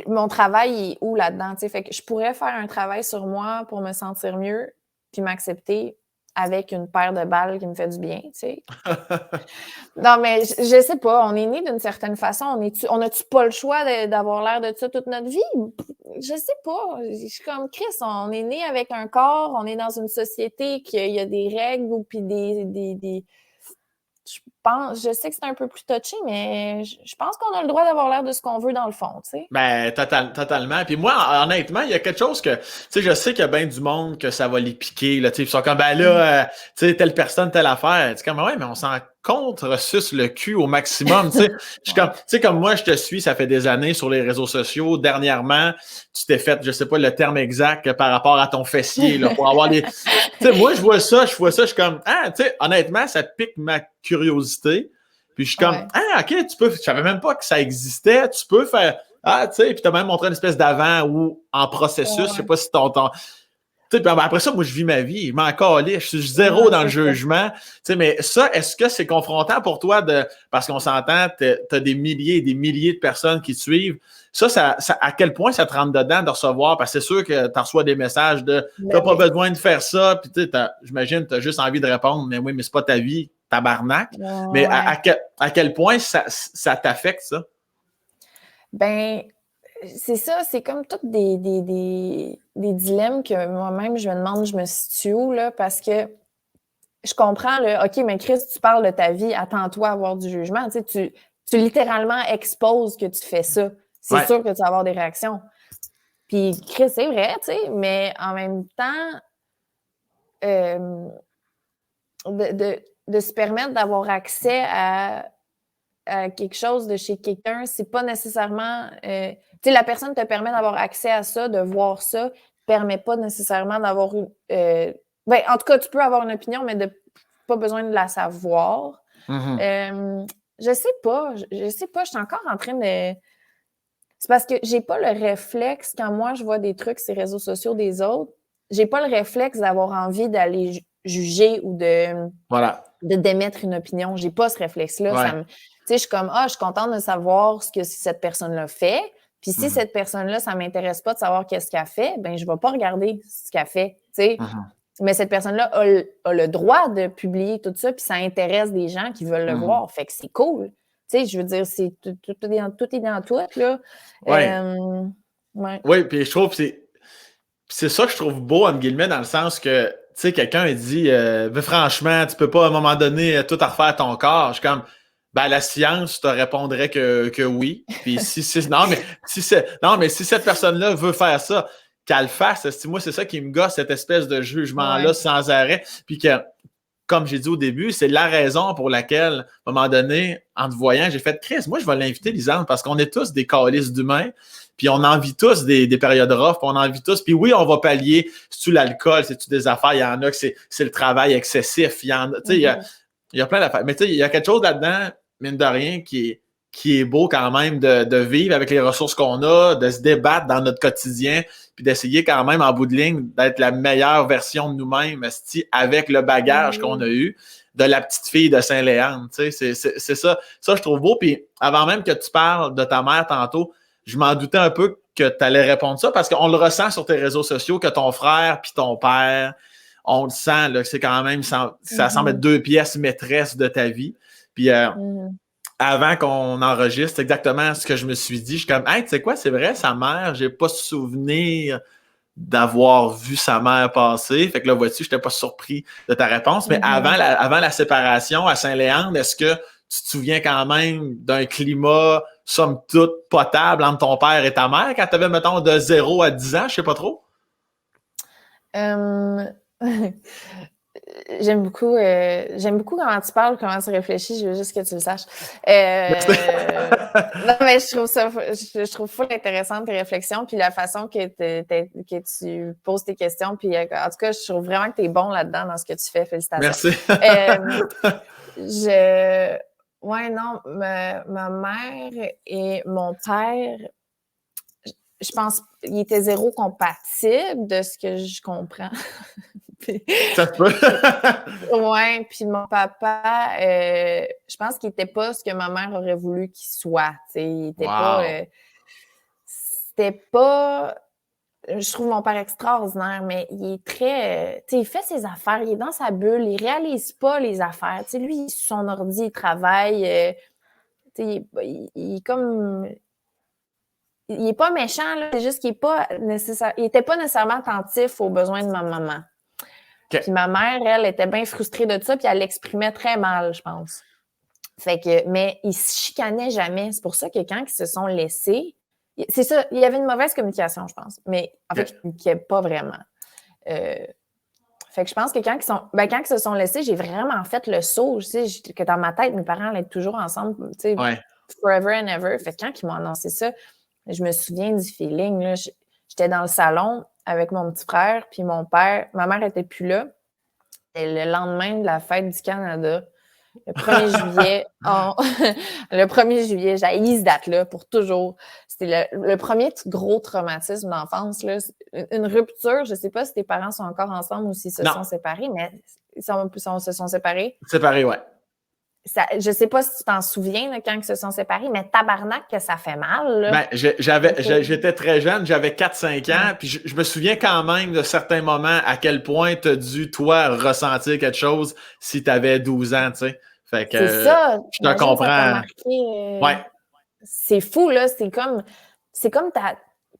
mon travail est où là-dedans? T'sais? Fait que je pourrais faire un travail sur moi pour me sentir mieux puis m'accepter avec une paire de balles qui me fait du bien, tu sais. Non, mais je sais pas, on est né d'une certaine façon. On a-tu pas le choix d'avoir l'air de ça toute notre vie? Je sais pas. Je suis comme Chris, on est né avec un corps, on est dans une société qu'il y a des règles puis des... Je sais que c'est un peu plus touché, mais je pense qu'on a le droit d'avoir l'air de ce qu'on veut dans le fond, tu sais. Ben, totalement. Puis moi, honnêtement, il y a quelque chose que, tu sais, je sais qu'il y a bien du monde que ça va les piquer, là, tu sais, ils sont comme, ben là, tu sais, telle personne, telle affaire. Tu sais, comme, ouais, mais on s'en contre-suce le cul au maximum, tu sais. Je suis comme, tu sais, comme moi, je te suis, ça fait des années sur les réseaux sociaux. Dernièrement, tu t'es fait, je sais pas le terme exact par rapport à ton fessier, là, pour avoir les... Tu sais, moi, je vois ça, je suis comme, ah, tu sais, honnêtement, ça pique ma curiosité. Puis je suis comme, ah, OK, tu peux, je savais même pas que ça existait, tu peux faire, ah, tu sais, puis tu as même montré une espèce d'avant ou en processus, je sais pas si ton tu sais, puis après ça, moi, je vis ma vie, je m'en calais, je suis zéro dans le jugement, tu sais, mais ça, est-ce que c'est confrontant pour toi parce qu'on s'entend, t'as des milliers et des milliers de personnes qui te suivent, ça, à quel point ça te rentre dedans de recevoir, parce que c'est sûr que tu reçois des messages de, t'as pas besoin de faire ça, puis tu sais, j'imagine, t'as juste envie de répondre, mais oui, mais c'est pas ta vie, tabarnak. Mais à quel point ça t'affecte, ça? Ben, c'est ça, c'est comme tous des dilemmes que moi-même, je me demande, je me situe où, là, parce que je comprends, OK, mais Chris, tu parles de ta vie, attends-toi à avoir du jugement. Tu sais, tu littéralement exposes que tu fais ça. C'est sûr que tu vas avoir des réactions. Puis, Chris, c'est vrai, tu sais, mais en même temps, de se permettre d'avoir accès à quelque chose de chez quelqu'un, c'est pas nécessairement... tu sais, la personne te permet d'avoir accès à ça, de voir ça, permet pas nécessairement d'avoir une... ben, en tout cas, tu peux avoir une opinion, mais pas besoin de la savoir. Je sais pas, je suis encore en train de... C'est parce que j'ai pas le réflexe, quand moi, je vois des trucs sur les réseaux sociaux des autres, j'ai pas le réflexe d'avoir envie d'aller juger ou d'émettre une opinion. J'ai pas ce réflexe-là. Tu sais, je suis comme, je suis contente de savoir ce que cette personne-là fait. Puis si cette personne-là, ça m'intéresse pas de savoir qu'est-ce qu'elle fait, ben je vais pas regarder ce qu'elle fait, tu sais. Mais cette personne-là a le droit de publier tout ça, puis ça intéresse des gens qui veulent le voir. Fait que c'est cool. Tu sais, je veux dire, tout est dans tout, là. Oui, puis je trouve que c'est ça que je trouve beau, entre guillemets, dans le sens que, tu sais, quelqu'un, il dit, franchement, tu peux pas, à un moment donné, tout refaire ton corps. Je suis comme, Ben, la science te répondrait que oui. Puis non, mais si cette personne-là veut faire ça, qu'elle le fasse. Moi, c'est ça qui me gosse, cette espèce de jugement-là sans arrêt. Puis que, comme j'ai dit au début, c'est la raison pour laquelle, à un moment donné, en te voyant, j'ai fait Chris, moi, je vais l'inviter, Lisanne, parce qu'on est tous des calices d'humains. Puis on en vit tous des périodes rough, puis on en vit tous. Puis oui, on va pallier. C'est-tu l'alcool, c'est-tu des affaires? Il y en a que c'est le travail excessif. Il y en a, tu sais, il y a plein d'affaires. Mais tu sais, il y a quelque chose là-dedans, mine de rien, qui est beau quand même de vivre avec les ressources qu'on a, de se débattre dans notre quotidien, puis d'essayer quand même, en bout de ligne, d'être la meilleure version de nous-mêmes, avec le bagage qu'on a eu de la petite fille de Saint-Léandre. Tu sais, c'est ça. Ça, je trouve beau. Puis avant même que tu parles de ta mère tantôt, je m'en doutais un peu que tu allais répondre ça parce qu'on le ressent sur tes réseaux sociaux que ton frère puis ton père, on le sent, là, que c'est quand même, ça semble être deux pièces maîtresses de ta vie. Puis avant qu'on enregistre, c'est exactement ce que je me suis dit. Je suis comme, hey, tu sais quoi, c'est vrai, sa mère, j'ai pas souvenir d'avoir vu sa mère passer. Fait que là, vois-tu, je n'étais pas surpris de ta réponse. Mais avant la séparation à Saint-Léandre, est-ce que tu te souviens quand même d'un climat, somme toute, potable entre ton père et ta mère quand tu avais, mettons, de 0 à 10 ans? Je sais pas trop. J'aime beaucoup comment tu parles, comment tu réfléchis. Je veux juste que tu le saches. Non, mais je trouve full intéressante tes réflexions, puis la façon que tu poses tes questions. Puis en tout cas, je trouve vraiment que tu es bon là-dedans dans ce que tu fais. Félicitations. Merci. Ouais, non, ma mère et mon père, je pense qu'ils étaient zéro compatibles de ce que je comprends. Ça se peut. Ouais, puis mon papa, je pense qu'il n'était pas ce que ma mère aurait voulu qu'il soit. Il était pas. C'était pas. Je trouve mon père extraordinaire, mais il est très. Il fait ses affaires, il est dans sa bulle, il réalise pas les affaires. Lui, il est sur son ordi, il travaille. Il est comme. Il est pas méchant, là, c'est juste qu'il est pas nécessaire. Il était pas nécessairement attentif aux besoins de ma maman. Okay. Puis ma mère, elle, était bien frustrée de ça, puis elle l'exprimait très mal, je pense. Fait que, mais ils se chicanaient jamais. C'est pour ça que quand ils se sont laissés, c'est ça, il y avait une mauvaise communication, je pense. Mais en fait, ils ne communiquaient pas vraiment. Fait que je pense que quand ils se sont laissés, j'ai vraiment fait le saut. Je sais, que dans ma tête, mes parents allaient être toujours ensemble, tu sais, forever and ever. Fait que quand ils m'ont annoncé ça, je me souviens du feeling, là. J'étais dans le salon avec mon petit frère, puis mon père. Ma mère n'était plus là. C'était le lendemain de la fête du Canada. Le 1er juillet. Le 1er juillet, j'ai haï cette date-là pour toujours. C'était le premier gros traumatisme d'enfance, là. Une rupture. Je ne sais pas si tes parents sont encore ensemble ou s'ils se sont séparés, mais ils se sont séparés. Séparés, ouais. Je sais pas si tu t'en souviens là, quand ils se sont séparés, mais tabarnak que ça fait mal. Là. Ben, j'étais très jeune, j'avais 4-5 ans, puis je me souviens quand même de certains moments à quel point tu as dû, toi, ressentir quelque chose si tu avais 12 ans, tu sais. Fait que c'est ça. Je te comprends. Ça t'a marqué, ouais. C'est fou, là. C'est comme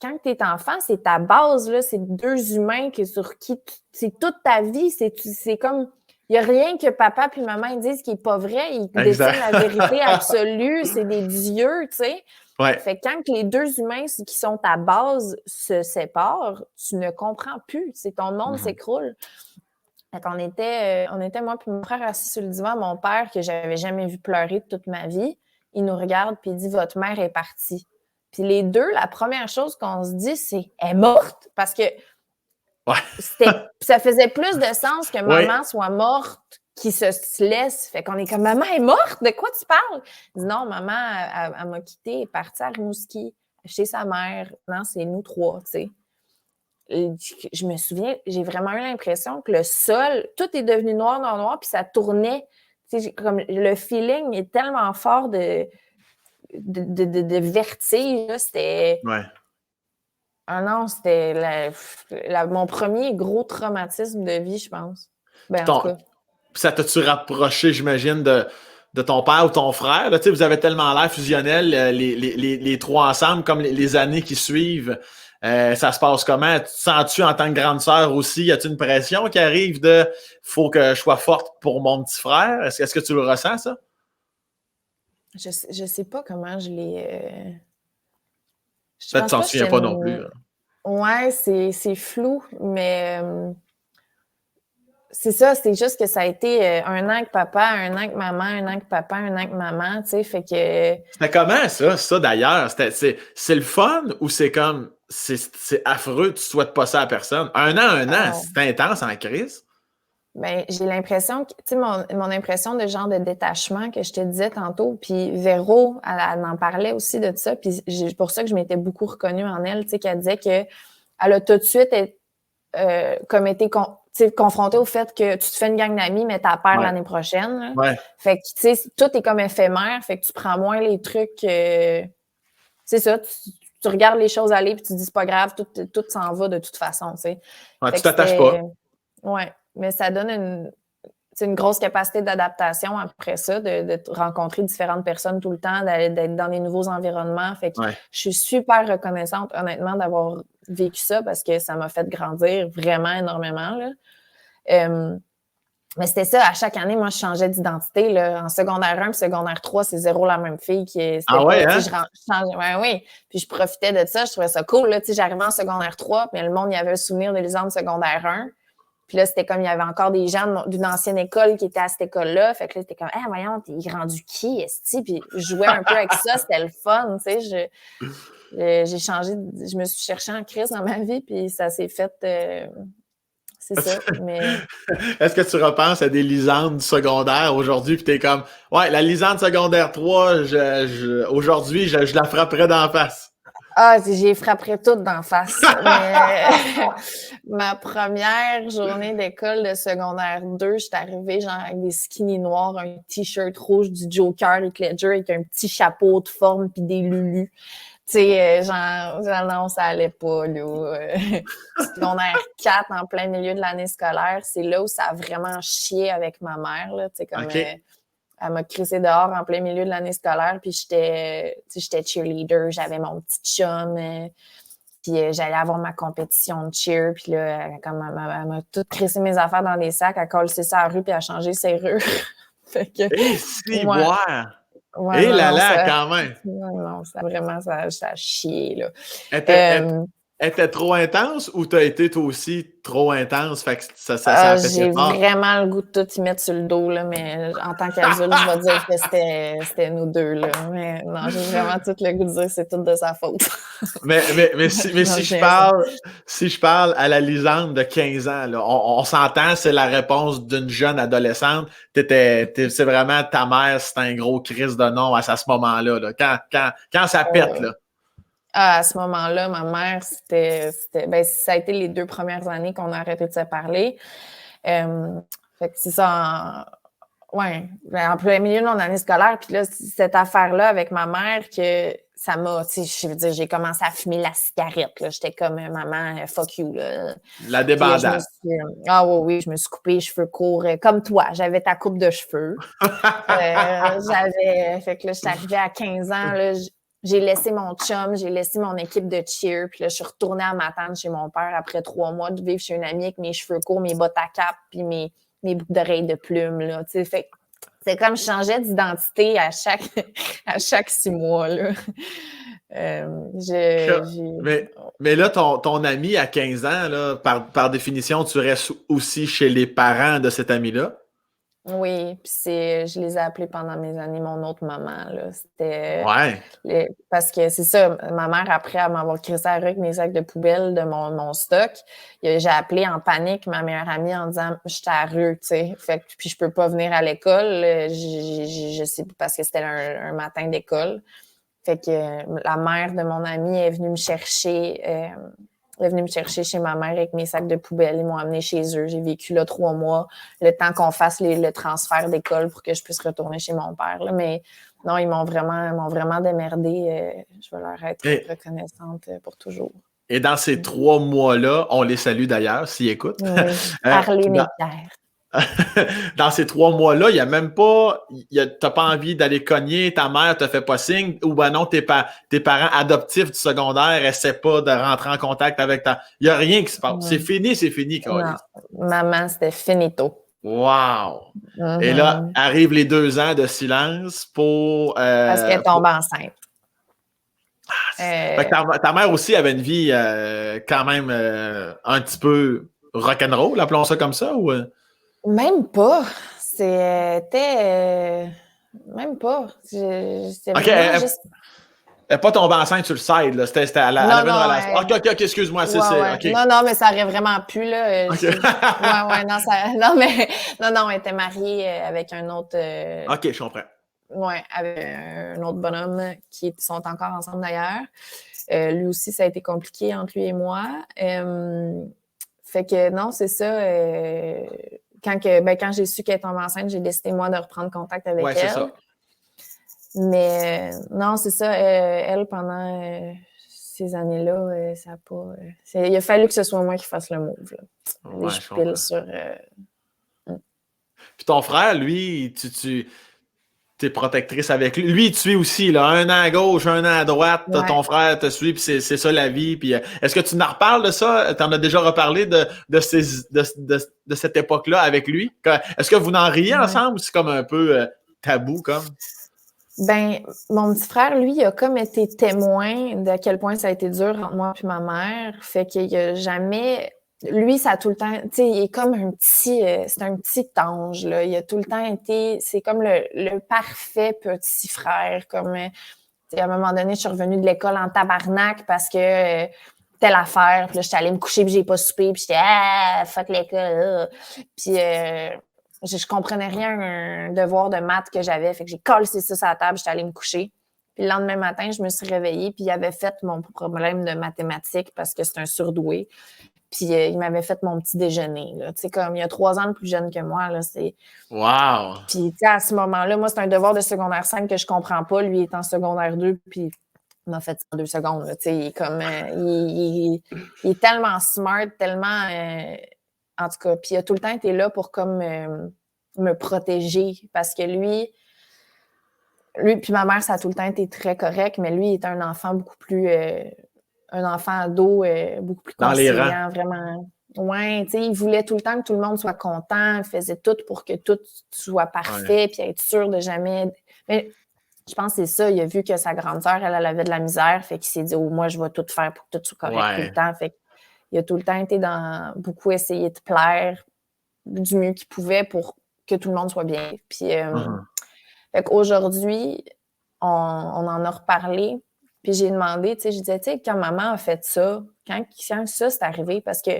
quand tu es enfant, c'est ta base, là. C'est deux humains sur qui c'est toute ta vie. C'est comme. Il n'y a rien que papa puis maman ils disent qui n'est pas vrai. Ils détiennent la vérité absolue. C'est des dieux, tu sais. Ouais. Fait que quand les deux humains qui sont ta base se séparent, tu ne comprends plus. Ton monde s'écroule. Fait qu'on était, moi puis mon frère assis sur le divan. Mon père, que j'avais jamais vu pleurer de toute ma vie, il nous regarde puis il dit « Votre mère est partie ». Puis les deux, la première chose qu'on se dit, c'est « Elle est morte ». Parce que ça faisait plus de sens que maman soit morte qui se laisse. Fait qu'on est comme, maman est morte? De quoi tu parles? Il dit, non, maman, elle m'a quittée, elle est partie à Rimouski, chez sa mère. Non, c'est nous trois, tu sais. Je me souviens, j'ai vraiment eu l'impression que le sol, tout est devenu noir, puis ça tournait. Tu sais, comme le feeling est tellement fort de vertige, là, c'était... Ouais. Ah non, c'était mon premier gros traumatisme de vie, je pense. Ben, en tout cas. Ça t'a-tu rapproché, j'imagine, de ton père ou ton frère? Là, vous avez tellement l'air fusionnel, les trois ensemble, comme les années qui suivent. Ça se passe comment? Tu te sens-tu en tant que grande sœur aussi? Y a-t-il une pression qui arrive de « faut que je sois forte pour mon petit frère » ? Est-ce que tu le ressens, ça? Je sais pas comment je l'ai. Je Peut-être que pense tu t'en pas que souviens j'étais pas non plus. Ouais, c'est flou, mais c'est ça, c'est juste que ça a été un an avec papa, un an avec maman, un an avec papa, un an avec maman, tu sais, fait que C'était comment ça d'ailleurs? C'est le fun ou c'est comme c'est affreux, tu souhaites pas ça à personne? Un an, oh, c'est intense en crise. ben, j'ai l'impression que, tu sais, mon impression de genre de détachement que je te disais tantôt, puis Véro, elle en parlait aussi de ça, puis c'est pour ça que je m'étais beaucoup reconnue en elle, tu sais, qu'elle disait que elle a tout de suite comme été confrontée au fait que tu te fais une gang d'amis, mais t'as peur Ouais. l'année prochaine. Là. Ouais. Fait que, tu sais, tout est comme éphémère, fait que tu prends moins les trucs. C'est ça, tu regardes les choses aller, puis tu te dis, c'est pas grave, tout s'en va de toute façon, tu sais. Ouais, Fait tu que t'attaches pas. c'était. Ouais, mais ça donne une grosse capacité d'adaptation après ça, de rencontrer différentes personnes tout le temps, d'être dans des nouveaux environnements. Fait que Ouais. je suis super reconnaissante, honnêtement, d'avoir vécu ça parce que ça m'a fait grandir vraiment énormément. Là. Mais c'était ça, à chaque année, moi, je changeais d'identité. Là. En secondaire 1 puis secondaire 3, c'est zéro la même fille. C'était Ah pas, ouais, hein? je changeais, ouais, oui. Puis je profitais de ça, je trouvais ça cool. Là. J'arrivais en secondaire 3, puis le monde, il y avait le souvenir de l'exemple secondaire 1. Puis là, c'était comme il y avait encore des gens d'une ancienne école qui étaient à cette école-là. Fait que là, c'était comme, ah, voyons, t'es rendu qui, esti? Puis je jouais un peu avec ça, c'était le fun, tu sais. J'ai changé, je me suis cherchée en crise dans ma vie, puis ça s'est fait, c'est ça. Mais Est-ce que tu repenses à des Lisandes secondaires aujourd'hui, puis t'es comme, ouais, la Lisande secondaire 3, aujourd'hui, je la frapperais d'en face. j'ai frappé toutes d'en face. Mais ma première journée d'école de secondaire 2, j'étais arrivée genre avec des skinny noirs, un t-shirt rouge du Joker et Ledger avec un petit chapeau de forme puis des lulus. Tu sais, genre, non, ça allait pas, là. Secondaire 4, en plein milieu de l'année scolaire, c'est là où ça a vraiment chié avec ma mère, là. Tu sais, comme, OK. elle m'a crissé dehors en plein milieu de l'année scolaire, puis j'étais cheerleader, j'avais mon petit chum, puis j'allais avoir ma compétition de cheer, puis là, elle m'a tout crissé mes affaires dans des sacs, elle a collé ça à la rue, puis elle a changé serrure. Fait que, Et si, ouais, boire! ouais, Et là non, là, ça, quand même! non, ça vraiment, ça a chié, là. Était, était trop intense ou t'as été toi aussi trop intense, fait que ça a pété J'ai fort? vraiment le goût de tout y mettre sur le dos, là, mais en tant qu'adulte, je vais dire que c'était nous deux. Là. Mais non, j'ai vraiment tout le goût de dire que c'est tout de sa faute. Mais Non, je niaise. si je parle à la Lisande de 15 ans, là, on s'entend, c'est la réponse d'une jeune adolescente. C'est vraiment ta mère, c'est un gros crise de nom à ce moment-là. Là. Quand ça pète, là. À ce moment-là, ma mère, ben, ça a été les 2 premières années qu'on a arrêté de se parler. Fait que c'est ça, ouais, ben, en plein milieu de mon année scolaire. Puis là, cette affaire-là avec ma mère que ça m'a, tu sais, je veux dire, j'ai commencé à fumer la cigarette. Là. J'étais comme, maman, fuck you. Là. La Puis je me débandade. suis, oui, je me suis coupé les cheveux courts comme toi. J'avais ta coupe de cheveux. Fait que là, je suis arrivée à 15 ans, là, j'ai laissé mon chum, j'ai laissé mon équipe de cheer, puis là, je suis retournée à ma tante chez mon père après 3 mois de vivre chez une amie avec mes cheveux courts, mes bottes à cap, puis mes boucles d'oreilles de plumes, là, tu sais. Fait c'est comme je changeais d'identité à chaque 6 mois, là. Mais là, ton ami à 15 ans, là, par définition, tu restes aussi chez les parents de cet ami-là? Oui, puis je les ai appelés pendant mes années mon autre maman, là. C'était Ouais. parce que c'est ça, ma mère, après à m'avoir crissé à avec mes sacs de poubelle de mon stock, j'ai appelé en panique ma meilleure amie en disant « J'étais à rue, tu sais, fait que puis je peux pas venir à l'école, je sais pas, parce que c'était un matin d'école. » Fait que la mère de mon amie est venue me chercher elle est venue me chercher chez ma mère avec mes sacs de poubelle. Ils m'ont amené chez eux. J'ai vécu là 3 mois, le temps qu'on fasse le transfert d'école pour que je puisse retourner chez mon père. Là. Mais non, ils m'ont vraiment démerdé. Je vais leur être reconnaissante pour toujours. Et dans ces 3 mois-là, on les salue d'ailleurs, s'ils écoutent. Oui, Arlene et Pierre. Dans ces 3 mois-là, il n'y a même pas, t'as pas envie d'aller cogner, ta mère te fait pas signe, ou ben non, tes parents adoptifs du secondaire essaient pas de rentrer en contact avec ta. Il n'y a rien qui se passe. C'est fini, Non, maman, c'était finito. Wow! Et là, Mhm. arrivent les 2 ans de silence pour... Parce qu'elle tombe enceinte. Fait que ta mère aussi avait une vie quand même un petit peu rock'n'roll, appelons ça comme ça, ou... Même pas. C'était... même pas. C'était OK, vraiment juste... elle n'est pas tombée enceinte sur le side, là. Elle Non, avait une non, relation. OK, excuse-moi, ouais, ouais. OK. Non, non, mais ça aurait vraiment pu, là. OK. Ouais, non, ça... Non, mais... Non, elle était mariée avec un autre... OK, je comprends. Ouais, avec un autre bonhomme qui sont encore ensemble d'ailleurs. Lui aussi, ça a été compliqué entre lui et moi. Fait que non, c'est ça. Quand j'ai su qu'elle était enceinte, j'ai décidé, moi, de reprendre contact avec Ouais, c'est elle. ça. Mais non, c'est ça. Elle, pendant ces années-là, ça n'a pas... il a fallu que ce soit moi qui fasse le move. Là. Ouais, Je je comprends. pile sur... Puis ton frère, lui, t'es protectrice avec lui. Lui, il te suit aussi, là. Un an à gauche, un an à droite. Ouais. Ton frère te suit, puis c'est ça la vie. Puis est-ce que tu en reparles de ça? T'en as déjà reparlé de cette époque-là avec lui? Est-ce que vous en riez ensemble ou c'est comme un peu tabou, comme? Ben, mon petit frère, lui, il a comme été témoin de quel point ça a été dur entre moi et ma mère. Fait qu'il a jamais... Lui, ça a tout le temps... Tu sais, il est comme un petit... c'est un petit ange, là. Il a tout le temps été... C'est comme le parfait petit frère. Comme, à un moment donné, je suis revenue de l'école en tabarnak parce que... telle affaire, puis là, j'étais allée me coucher, puis j'ai pas soupé, puis j'étais « Ah, fuck l'école! » Puis... je comprenais rien un devoir de maths que j'avais. Fait que j'ai collé ça sur la table, j'étais allée me coucher. Puis le lendemain matin, je me suis réveillée, puis il avait fait mon problème de mathématiques parce que c'est un surdoué. Puis il m'avait fait mon petit déjeuner. Tu sais, comme il y a 3 ans de plus jeune que moi, là, c'est... Wow! Puis tu sais, à ce moment-là, moi, c'est un devoir de secondaire 5 que je comprends pas. Lui, il est en secondaire 2, puis il m'a fait ça en 2 secondes. Là, tu sais, il est comme... il est tellement smart, tellement... en tout cas, puis il a tout le temps été là pour comme me protéger parce que lui puis ma mère, ça a tout le temps été très correct, mais lui, il était un enfant beaucoup plus, un enfant ado beaucoup plus Dans les rangs. conciliant, vraiment. Ouais, tu sais, il voulait tout le temps que tout le monde soit content, il faisait tout pour que tout soit parfait, puis être sûr de jamais... Mais je pense que c'est ça, il a vu que sa grande sœur, elle avait de la misère, fait qu'il s'est dit « Oh, moi, je vais tout faire pour que tout soit correct tout le temps. » Fait qu'il a tout le temps été dans beaucoup essayer de plaire du mieux qu'il pouvait pour que tout le monde soit bien. Puis, fait qu'aujourd'hui, on en a reparlé. Puis j'ai demandé, tu sais, je disais, tu sais, quand maman a fait ça, quand ça c'est arrivé, parce que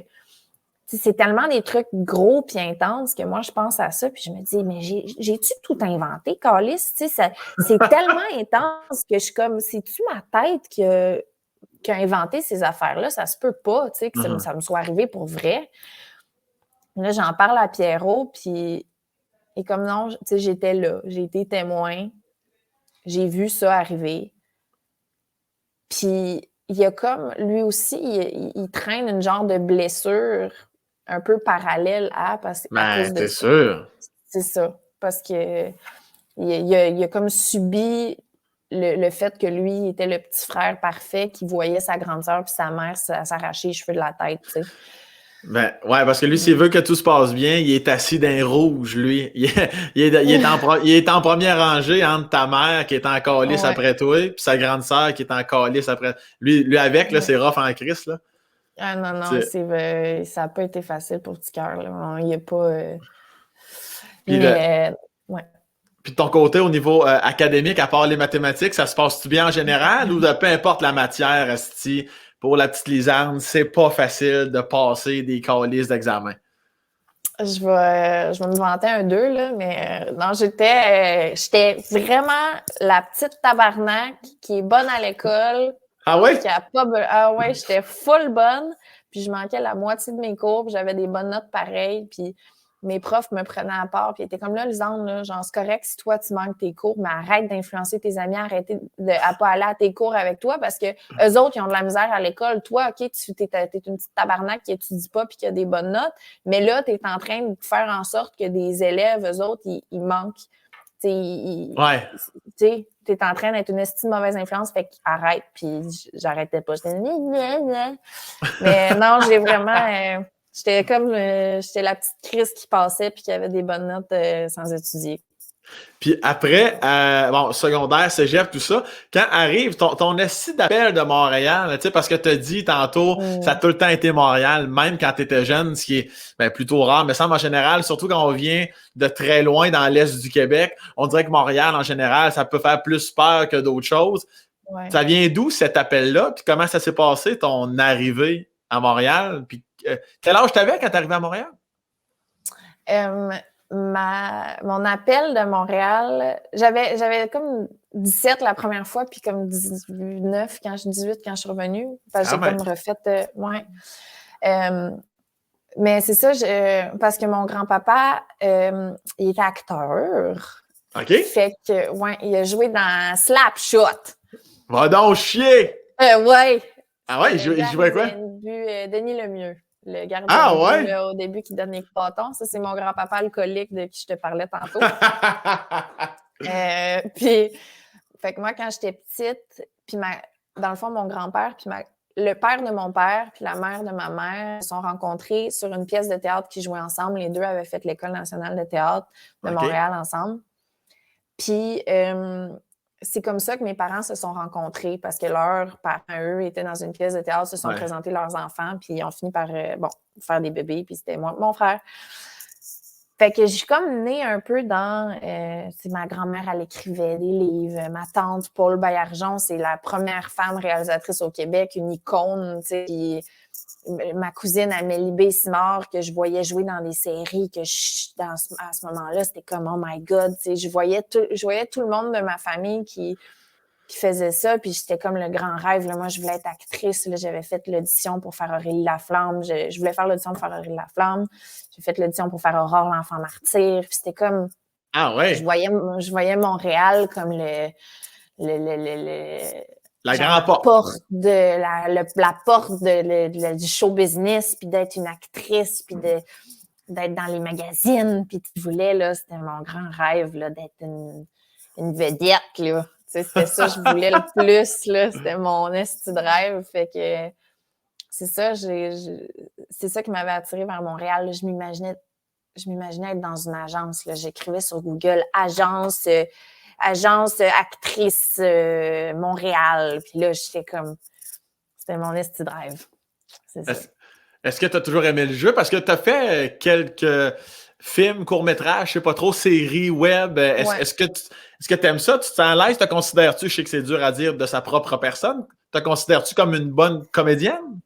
c'est tellement des trucs gros puis intenses que moi, je pense à ça, puis je me dis, mais j'ai-tu tout inventé, Calice? Tu sais, c'est tellement intense que je suis comme, c'est-tu ma tête qui a inventé ces affaires-là? Ça se peut pas, tu sais, que ça me soit arrivé pour vrai. Là, j'en parle à Pierrot, puis et comme non, tu sais, j'étais là, j'ai été témoin, j'ai vu ça arriver. Puis il y a comme, lui aussi, il traîne une genre de blessure un peu parallèle à cause de c'est ça. sûr. C'est ça, parce que il a comme subi le fait que lui était le petit frère parfait qui voyait sa grande sœur puis sa mère s'arracher les cheveux de la tête, tu sais. Ben, ouais, parce que lui, s'il veut que tout se passe bien, il est assis dans les rouges, lui. Il est en première rangée entre ta mère qui est en calice après toi, puis sa grande sœur qui est en calice après. Lui avec, là, c'est rough en crise, là. Ah non, ça n'a pas été facile pour Petit Cœur, là. Il n'y a pas... Puis Puis de ton côté, au niveau académique, à part les mathématiques, ça se passe-tu bien en général ou peu importe la matière, asti, pour la petite Lisanne, c'est pas facile de passer des calices d'examen? Je vais me vanter un 2, là, mais non, j'étais vraiment la petite tabarnak qui est bonne à l'école. Ah ouais? Ah ouais, j'étais full bonne, puis je manquais la moitié de mes cours, puis j'avais des bonnes notes pareilles, puis mes profs me prenaient à part, puis ils étaient comme là, Lisanne, là, genre, c'est correct si toi, tu manques tes cours, mais arrête d'influencer tes amis, arrête à pas aller à tes cours avec toi, parce que eux autres, ils ont de la misère à l'école. Toi, OK, t'es une petite tabarnak qui étudie pas puis qui a des bonnes notes, mais là, t'es en train de faire en sorte que des élèves, eux autres, ils manquent. Ouais. Tu es en train d'être une estime de mauvaise influence, fait qu'arrête, puis j'arrêtais pas. J'étais mais non, j'ai vraiment... J'étais la petite Chris qui passait puis qui avait des bonnes notes sans étudier. Puis après, secondaire, cégep, tout ça, quand arrive ton esti d'appel de Montréal, tu sais, parce que tu as dit tantôt, ça a tout le temps été Montréal, même quand tu étais jeune, ce qui est plutôt rare, mais ça, en général, surtout quand on vient de très loin dans l'est du Québec, on dirait que Montréal, en général, ça peut faire plus peur que d'autres choses. Ouais. Ça vient d'où cet appel-là? Puis comment ça s'est passé, ton arrivée à Montréal? Puis quel âge t'avais quand t'es arrivé à Montréal? Mon appel de Montréal, j'avais comme 17 la première fois, puis comme 19 18 quand je suis revenue. Parce que j'ai comme refait... mais c'est ça, parce que mon grand-papa, il était acteur. OK. Fait que, il a joué dans Slapshot. Va donc chier! Ouais. Ah ouais, il jouait quoi? Denis Lemieux. Le gardien de but, au début qui donne les bâtons. Ça, c'est mon grand-papa alcoolique de qui je te parlais tantôt. Puis, fait que moi, quand j'étais petite, puis dans le fond, mon grand-père, puis le père de mon père, puis la mère de ma mère se sont rencontrés sur une pièce de théâtre qu'ils jouaient ensemble. Les deux avaient fait l'École nationale de théâtre de Montréal ensemble. Puis, c'est comme ça que mes parents se sont rencontrés parce que leurs parents, eux, étaient dans une pièce de théâtre, se sont présentés leurs enfants, puis ils ont fini par faire des bébés, puis c'était moi, mon frère. Fait que j'ai comme née un peu dans... ma grand-mère, elle écrivait des livres. Ma tante, Paul Baillargeon, c'est la première femme réalisatrice au Québec, une icône, tu sais. Puis ma cousine Amélie Bessimard, que je voyais jouer dans des séries, à ce moment-là, c'était comme « Oh my God », tu sais. Je voyais tout le monde de ma famille qui faisait ça, puis j'étais comme le grand rêve. Là. Moi, je voulais être actrice. Là. J'avais fait l'audition pour faire Aurélie Laflamme. Je voulais faire l'audition pour faire Aurélie Laflamme. J'ai fait l'audition pour faire Aurore l'enfant martyr. Puis c'était comme... Ah ouais? Je voyais Montréal comme la porte du show business, puis d'être une actrice, puis d'être dans les magazines. Puis tu voulais, là, c'était mon grand rêve, là, d'être une vedette, là. C'était ça, je voulais le plus, là. C'était mon esti de rêve. Fait que c'est ça, c'est ça qui m'avait attirée vers Montréal. Là. Je m'imaginais être dans une agence. Là. J'écrivais sur Google agence actrice Montréal. Puis là, c'était mon esti de rêve. C'est ça. Est-ce que tu as toujours aimé le jeu? Parce que tu as fait quelques films, courts-métrages, je sais pas trop, séries web. Est-ce que tu aimes ça? Tu te sens à l'aise? Te considères-tu, je sais que c'est dur à dire de sa propre personne, te considères-tu comme une bonne comédienne?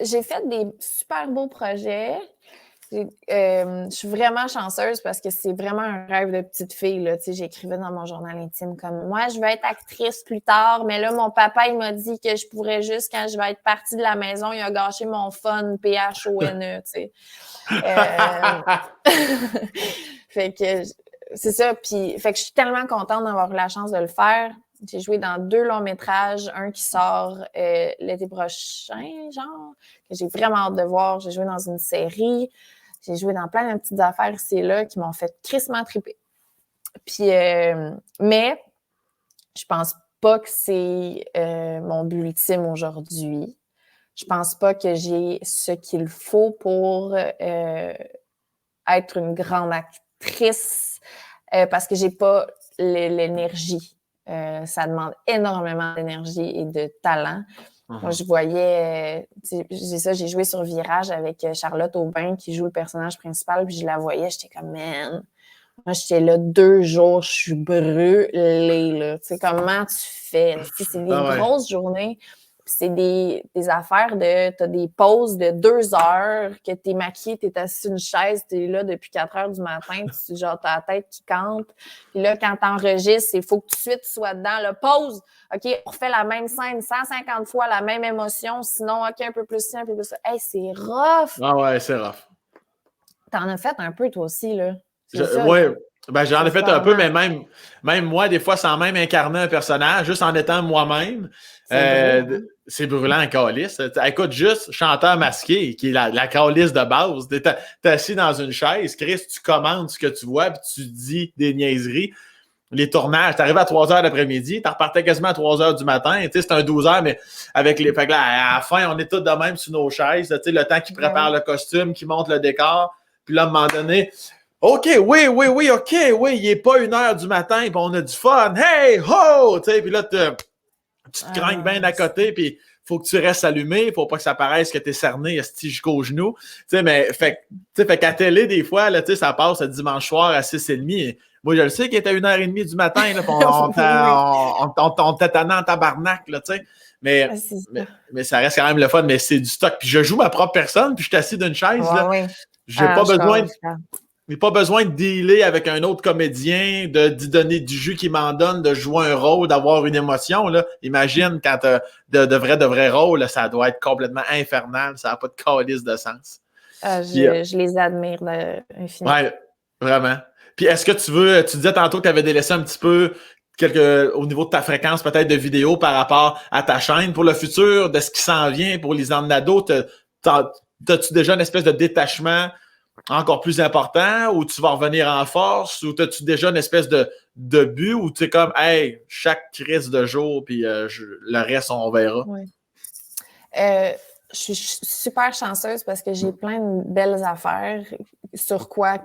J'ai fait des super beaux projets. Je suis vraiment chanceuse parce que c'est vraiment un rêve de petite fille. Là. J'écrivais dans mon journal intime comme « Moi, je vais être actrice plus tard, mais là, mon papa, il m'a dit que je pourrais juste, quand je vais être partie de la maison, il a gâché mon fun, PHONE. » Fait que c'est ça. Puis, fait que je suis tellement contente d'avoir eu la chance de le faire. J'ai joué dans 2 longs métrages, un qui sort l'été prochain, genre, que j'ai vraiment hâte de voir. J'ai joué dans une série. J'ai joué dans plein de petites affaires ici et là qui m'ont fait crissement triper. Puis, mais je pense pas que c'est mon but ultime aujourd'hui. Je pense pas que j'ai ce qu'il faut pour être une grande actrice parce que j'ai pas l'énergie. Ça demande énormément d'énergie et de talent. Moi, je voyais, j'ai joué sur Virage avec Charlotte Aubin qui joue le personnage principal, puis je la voyais, j'étais comme, man, moi, j'étais là 2 jours, je suis brûlée, là. Tu sais, comment tu fais? C'est des grosses journées, puis c'est des affaires t'as des pauses de 2 heures, que t'es maquillée, t'es assis sur une chaise, t'es là depuis 4 heures du matin, puis genre, t'as la tête qui cante. Puis là, quand t'enregistres, il faut que tout de suite tu sois dedans. Là, pause! OK, on refait la même scène 150 fois, la même émotion, sinon, OK, un peu plus ci, un peu plus ça. Hey, c'est rough! Ah ouais, c'est rough. T'en as fait un peu, toi aussi, là. Oui, j'en ai fait un peu, mais même moi, des fois, sans même incarner un personnage, juste en étant moi-même, c'est brûlant en calice. Écoute, juste chanteur masqué, qui est la calice de base. T'es assis dans une chaise, Chris, tu commandes ce que tu vois, puis tu dis des niaiseries. les tournages. T'arrivais à 3 heures l'après-midi, t'en repartais quasiment à 3 heures du matin. Tu sais, c'était un 12 heures, mais avec les. Fait que là, à la fin, on est tous de même sur nos chaises. Tu sais, le temps qu'ils préparent le costume, qu'ils montent le décor. Puis là, à un moment donné, OK, oui, OK, oui, il n'est pas 1 heure du matin, puis on a du fun. Hey, ho! Tu sais, puis là, tu te craignes bien d'à côté, puis faut que tu restes allumé, faut pas que ça paraisse que t'es cerné jusqu'au genou. Tu sais, mais fait qu'à télé, des fois, là, tu sais, ça passe le dimanche soir à 6h30. Moi, je le sais qu'il était 1h30 du matin, là, on t'attendait en tabarnak, là, tu sais. Mais ça reste quand même le fun, mais c'est du stock. Puis je joue ma propre personne, puis je suis assis d'une chaise, là. J'ai pas besoin de dealer avec un autre comédien, d'y donner du jus qui m'en donne, de jouer un rôle, d'avoir une émotion. Là. Imagine quand tu as de vrais rôles, là, ça doit être complètement infernal. Ça n'a pas de calice de sens. Je les admire infiniment. Oui, vraiment. Puis est-ce que tu disais tantôt que tu avais délaissé un petit peu au niveau de ta fréquence peut-être de vidéos par rapport à ta chaîne pour le futur, de ce qui s'en vient pour les Andado, t'as-tu déjà une espèce de détachement encore plus important, ou tu vas revenir en force, ou as-tu déjà une espèce de but, ou tu es comme, hey, chaque crise de jour, puis le reste, on verra? Oui. Je suis super chanceuse parce que j'ai plein de belles affaires sur quoi,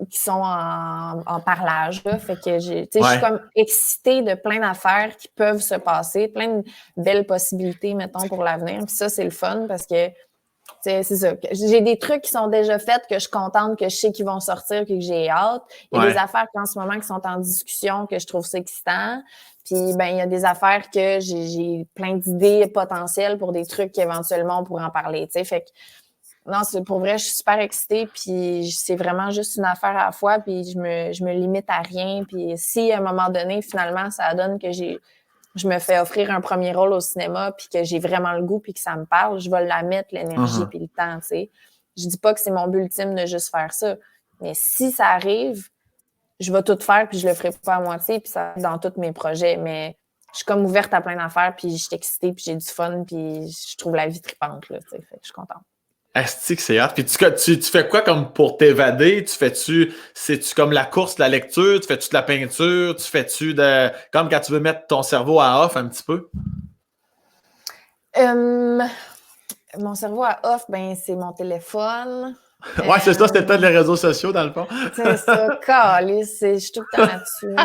qui sont en parlage, là. Fait que je suis comme excitée de plein d'affaires qui peuvent se passer, plein de belles possibilités, mettons, pour l'avenir. Puis ça, c'est le fun parce que c'est ça. J'ai des trucs qui sont déjà faits que je suis contente, que je sais qu'ils vont sortir, que j'ai hâte. Il y a des affaires en ce moment qui sont en discussion, que je trouve ça excitant. Puis, il y a des affaires que j'ai plein d'idées potentielles pour des trucs qu'éventuellement on pourrait en parler. Tu sais, fait que, non, pour vrai, je suis super excitée. Puis, c'est vraiment juste une affaire à la fois. Puis, je me limite à rien. Puis, si à un moment donné, finalement, ça donne que je me fais offrir un premier rôle au cinéma, puis que j'ai vraiment le goût, puis que ça me parle, je vais la mettre, l'énergie, puis le temps, tu sais. Je dis pas que c'est mon but ultime de juste faire ça, mais si ça arrive, je vais tout faire, puis je le ferai pas à moitié, puis ça dans tous mes projets, mais je suis comme ouverte à plein d'affaires, puis je suis excitée, puis j'ai du fun, puis je trouve la vie trippante, là, tu sais, fait que je suis contente. Asti que c'est hâte. Puis tu fais quoi comme pour t'évader? C'est-tu comme la course, la lecture? Tu fais-tu de la peinture? Comme quand tu veux mettre ton cerveau à off un petit peu? Mon cerveau à off, c'est mon téléphone. Ouais, c'est ça, c'était peut-être les réseaux sociaux, dans le fond. C'est ça, calice, je suis tout le temps là-dessus,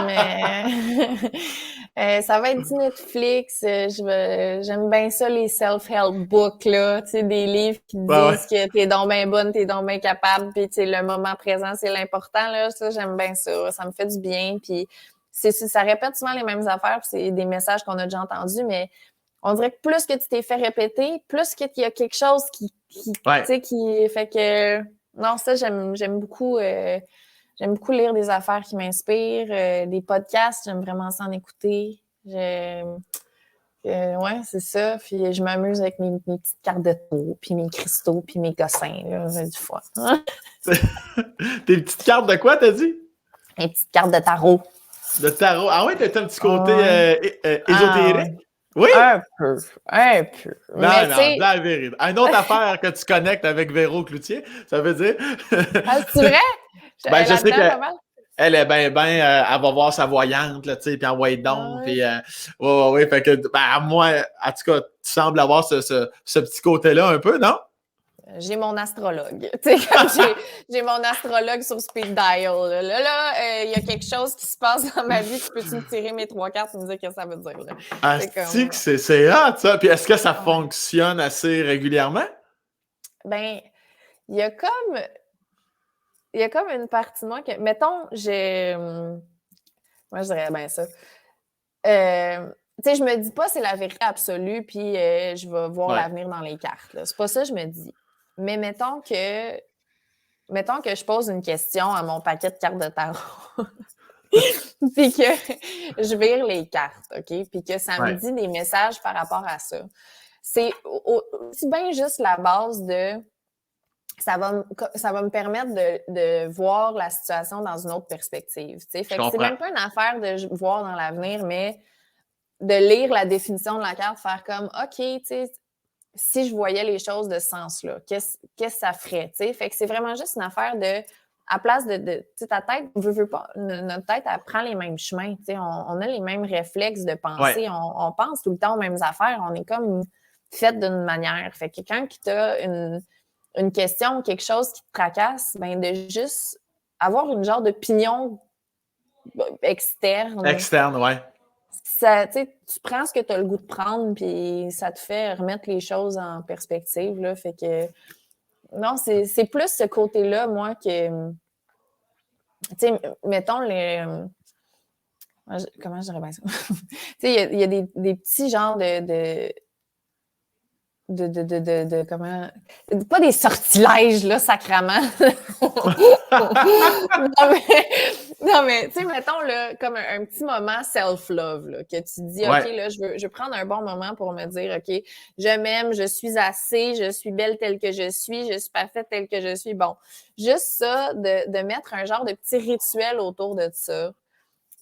mais ça va être du Netflix. J'aime bien ça, les self-help books, là, tu sais, des livres qui te disent que t'es donc bien bonne, t'es donc bien capable, puis tu sais, le moment présent, c'est l'important, là, ça, j'aime bien ça, ça me fait du bien, puis ça répète souvent les mêmes affaires, puis c'est des messages qu'on a déjà entendus, mais on dirait que plus que tu t'es fait répéter, plus qu'il y a quelque chose qui fait que... Non, ça, j'aime beaucoup lire des affaires qui m'inspirent, des podcasts, j'aime vraiment ça en écouter. Ouais, c'est ça. Puis je m'amuse avec mes petites cartes de tarot, puis mes cristaux, puis mes gossins, là, j'ai du fun. Tes petites cartes de quoi, t'as dit? Mes petites cartes de tarot. De tarot. Ah oui, t'as un petit côté ésotérique? Oui? Un peu. Non, la vérité. Une autre affaire que tu connectes avec Véro Cloutier, ça veut dire... c'est vrai? Je sais qu'elle est elle va voir sa voyante, là, tu sais, puis envoyer donc, puis ouais, fait que, moi, en tout cas, tu sembles avoir ce petit côté-là un peu, non? J'ai mon astrologue. Tu sais, comme j'ai mon astrologue sur speed dial. Là, il y a quelque chose qui se passe dans ma vie. Peux-tu me tirer mes 3 cartes et me dire ce que ça veut dire? C'est hot, ça. Puis est-ce que ça fonctionne assez régulièrement? Il y a comme une partie de moi que, mettons, moi, je dirais bien ça. Tu sais, je me dis pas c'est la vérité absolue, puis je vais voir l'avenir dans les cartes. Là. C'est pas ça que je me dis. Mais mettons que je pose une question à mon paquet de cartes de tarot, puis que je vire les cartes, OK? Puis que ça me dit des messages par rapport à ça. C'est aussi bien juste la base de... Ça va me permettre de voir la situation dans une autre perspective. Fait que c'est même pas une affaire de voir dans l'avenir, mais de lire la définition de la carte, faire comme, OK, tu sais, si je voyais les choses de ce sens-là, qu'est-ce que ça ferait? T'sais? Fait que c'est vraiment juste une affaire de à place de tu sais, ta tête, veut pas, notre tête, elle prend les mêmes chemins, tu sais, on a les mêmes réflexes de Ouais. pensée, on pense tout le temps aux mêmes affaires, on est comme fait d'une manière. Fait que quand tu as une question ou quelque chose qui te tracasse, ben de juste avoir une genre d'opinion externe, Externe, ouais. ça, tu prends ce que tu as le goût de prendre, puis ça te fait remettre les choses en perspective, là. Fait que, non, c'est plus ce côté-là, moi, que, tu sais, mettons, comment je dirais bien ça? Tu sais, il y a des petits genres comment... Pas des sortilèges, là, sacrament. non, mais tu sais, mettons, là, comme un petit moment self-love, là, que tu dis, OK, Ouais. là, je veux prendre un bon moment pour me dire, OK, je m'aime, je suis assez, je suis belle telle que je suis parfaite telle que je suis. Bon, juste ça, de mettre un genre de petit rituel autour de ça.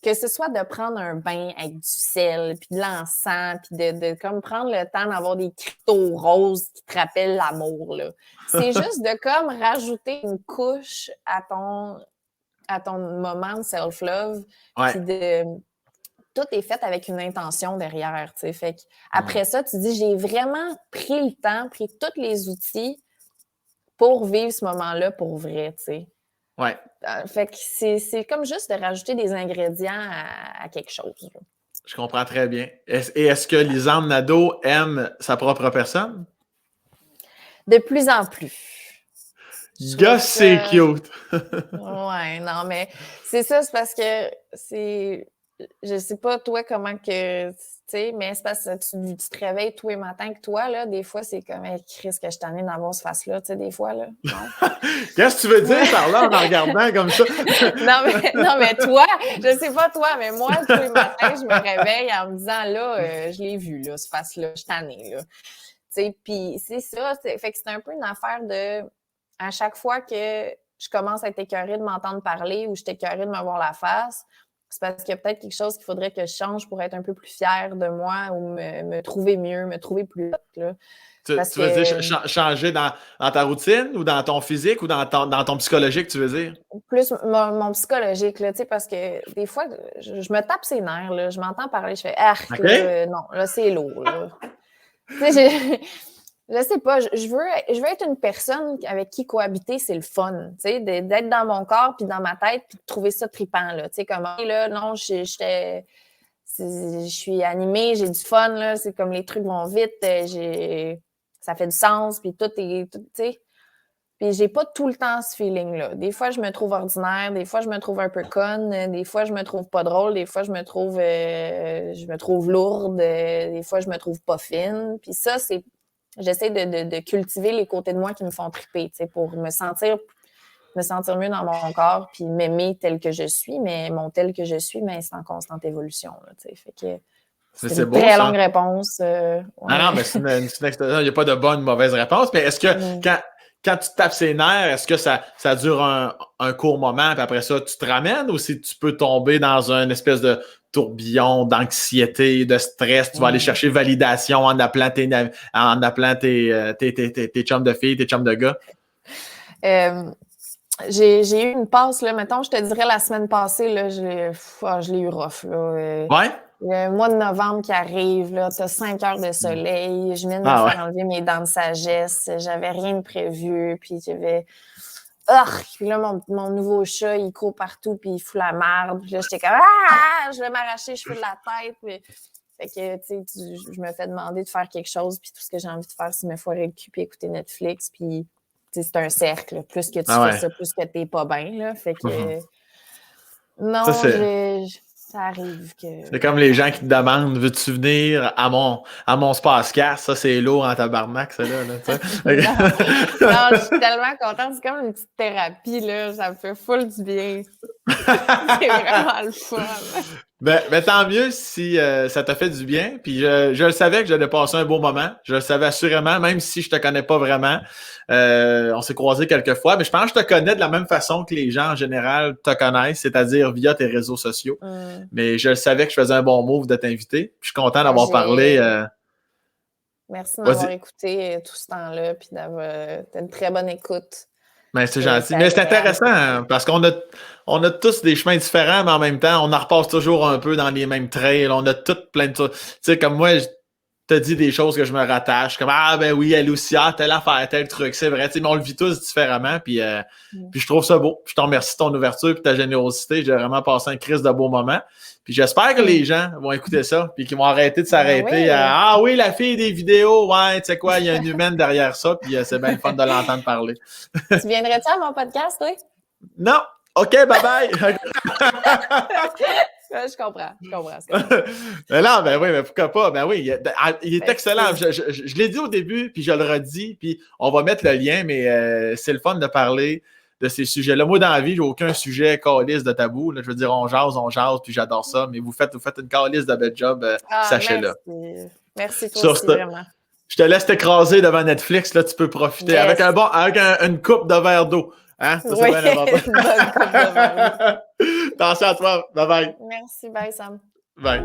Que ce soit de prendre un bain avec du sel, puis de l'encens, puis de comme prendre le temps d'avoir des cristaux roses qui te rappellent l'amour, là. C'est juste de comme rajouter une couche à ton moment de self-love, Ouais. puis de... Tout est fait avec une intention derrière, tu sais. Fait qu'après ça, tu dis, j'ai vraiment pris le temps, pris tous les outils pour vivre ce moment-là pour vrai, tu sais. Ouais. Fait que c'est comme juste de rajouter des ingrédients à quelque chose, là. Je comprends très bien. Et est-ce que Lisanne Nadeau aime sa propre personne? De plus en plus. Je trouve Gosse, c'est ça... cute! Ouais, non, mais c'est ça, c'est parce que c'est... Je sais pas, toi, comment que... Tu sais, mais c'est parce que tu te réveilles tous les matins que toi, là, des fois, c'est comme, hey, Chris, que je t'en ai d'avoir ce face-là, tu sais, des fois, là, non? Qu'est-ce que tu veux dire par là en regardant comme ça? non, mais toi, je sais pas toi, mais moi, tous les matins, je me réveille en me disant, là, je l'ai vu, là, ce face-là, je suis tannée, là. Tu sais, puis c'est ça, fait que c'est un peu une affaire de... À chaque fois que je commence à être écœurée de m'entendre parler ou je suis écœurée de me voir la face, c'est parce qu'il y a peut-être quelque chose qu'il faudrait que je change pour être un peu plus fière de moi ou me trouver mieux, me trouver plus haute, là. Parce Tu veux dire que changer dans ta routine ou dans ton physique ou dans ton psychologique, tu veux dire? plus mon psychologique, là, tu sais, parce que des fois, je me tape ses nerfs, là, je m'entends parler, je fais « Arc, OK? là, non, là, c'est lourd, là. » Tu sais, je sais pas, je veux être une personne avec qui cohabiter, c'est le fun, tu sais, d'être dans mon corps puis dans ma tête puis de trouver ça trippant, là, tu sais, comme, hey, là, non, je suis animée, j'ai du fun, là, c'est comme les trucs vont vite, ça fait du sens, puis tout, tu sais. Puis j'ai pas tout le temps ce feeling-là. Des fois, je me trouve ordinaire, des fois, je me trouve un peu conne, des fois, je me trouve pas drôle, des fois, je me trouve lourde, des fois, je me trouve pas fine. Puis ça, c'est... J'essaie de cultiver les côtés de moi qui me font triper, tu sais, pour me sentir mieux dans mon corps, puis m'aimer tel que je suis, mais mon tel que je suis, mais c'est en constante évolution, là, tu sais. Fait que c'est C'est une beau, très ça. longue réponse. Non, non, Ouais. mais il n'y a pas de bonne ou mauvaise réponse. Mais est-ce que Mm. quand tu te tapes ses nerfs, est-ce que ça dure un court moment, puis après ça, tu te ramènes, ou si tu peux tomber dans une espèce de tourbillon d'anxiété, de stress, tu vas aller chercher validation en appelant tes chums de filles, tes chums de gars? Euh, j'ai eu une passe, là, mettons, je te dirais la semaine passée, là, je l'ai eu rough, là. Ouais? Le mois de novembre qui arrive, là, t'as 5 heures de soleil, je viens de me Ah ouais. faire enlever mes dents de sagesse, j'avais rien de prévu, puis j'avais... Puis là, mon nouveau chat, il court partout, puis il fout la merde. Puis là, j'étais comme, ah, je vais m'arracher les cheveux de la tête. Puis... Fait que, tu sais, je me fais demander de faire quelque chose, puis tout ce que j'ai envie de faire, c'est me foirer le cul, puis écouter Netflix, puis, tu sais, c'est un cercle. Plus que tu Ah fais ouais. ça, plus que t'es pas bien, là. Fait que, Ça, non, c'est. ça arrive que... C'est comme les gens qui te demandent veux-tu venir à mon Spacecast? Ça, c'est lourd en tabarnak, ça là, tu sais. Non, non, je suis tellement contente. C'est comme une petite thérapie, là. Ça me fait full du bien. C'est vraiment le fun. Ben, tant mieux si ça t'a fait du bien. Puis je le savais que j'allais passer un beau moment. Je le savais assurément, même si je te connais pas vraiment. On s'est croisés quelques fois, mais je pense que je te connais de la même façon que les gens en général te connaissent, c'est-à-dire via tes réseaux sociaux. Mais je le savais que je faisais un bon move de t'inviter. Puis je suis content d'avoir parlé. Merci de m'avoir Vas-y. écouté tout ce temps-là, puis d'avoir une très bonne écoute. Ben, c'est gentil. Mais c'est intéressant hein, parce qu'on a tous des chemins différents, mais en même temps, on en repasse toujours un peu dans les mêmes trails. On a toutes plein de choses. Tu sais, comme moi, je te dis des choses que je me rattache. Comme, ah, ben oui, elle aussi, ah, telle affaire, tel truc. C'est vrai. Tu sais, mais on le vit tous différemment. Puis je trouve ça beau. Je te remercie de ton ouverture et ta générosité. J'ai vraiment passé un crise de beaux moments. Puis j'espère que les gens vont écouter ça puis qu'ils vont arrêter de s'arrêter à « Ah oui, la fille des vidéos, ouais, tu sais quoi, il y a une humaine derrière ça. » Puis c'est bien le fun de l'entendre parler. Tu viendrais-tu à mon podcast, toi? Non! OK, bye-bye! Je comprends. Mais non, ben oui, mais pourquoi pas? Ben oui, il est excellent. Je l'ai dit au début, puis je le redis, puis on va mettre le lien, mais c'est le fun de parler de ces sujets-là. Moi, dans la vie, j'ai aucun sujet calice de tabou. Là. Je veux dire, on jase, puis j'adore ça, mais vous faites une calice de bel job, sachez-le. Merci toi aussi, vraiment. Je te laisse t'écraser devant Netflix, là, tu peux profiter avec une coupe de verre d'eau. Hein? Ça, c'est bien important. Attention à toi. Bye bye. Merci. Bye, Sam. Bye.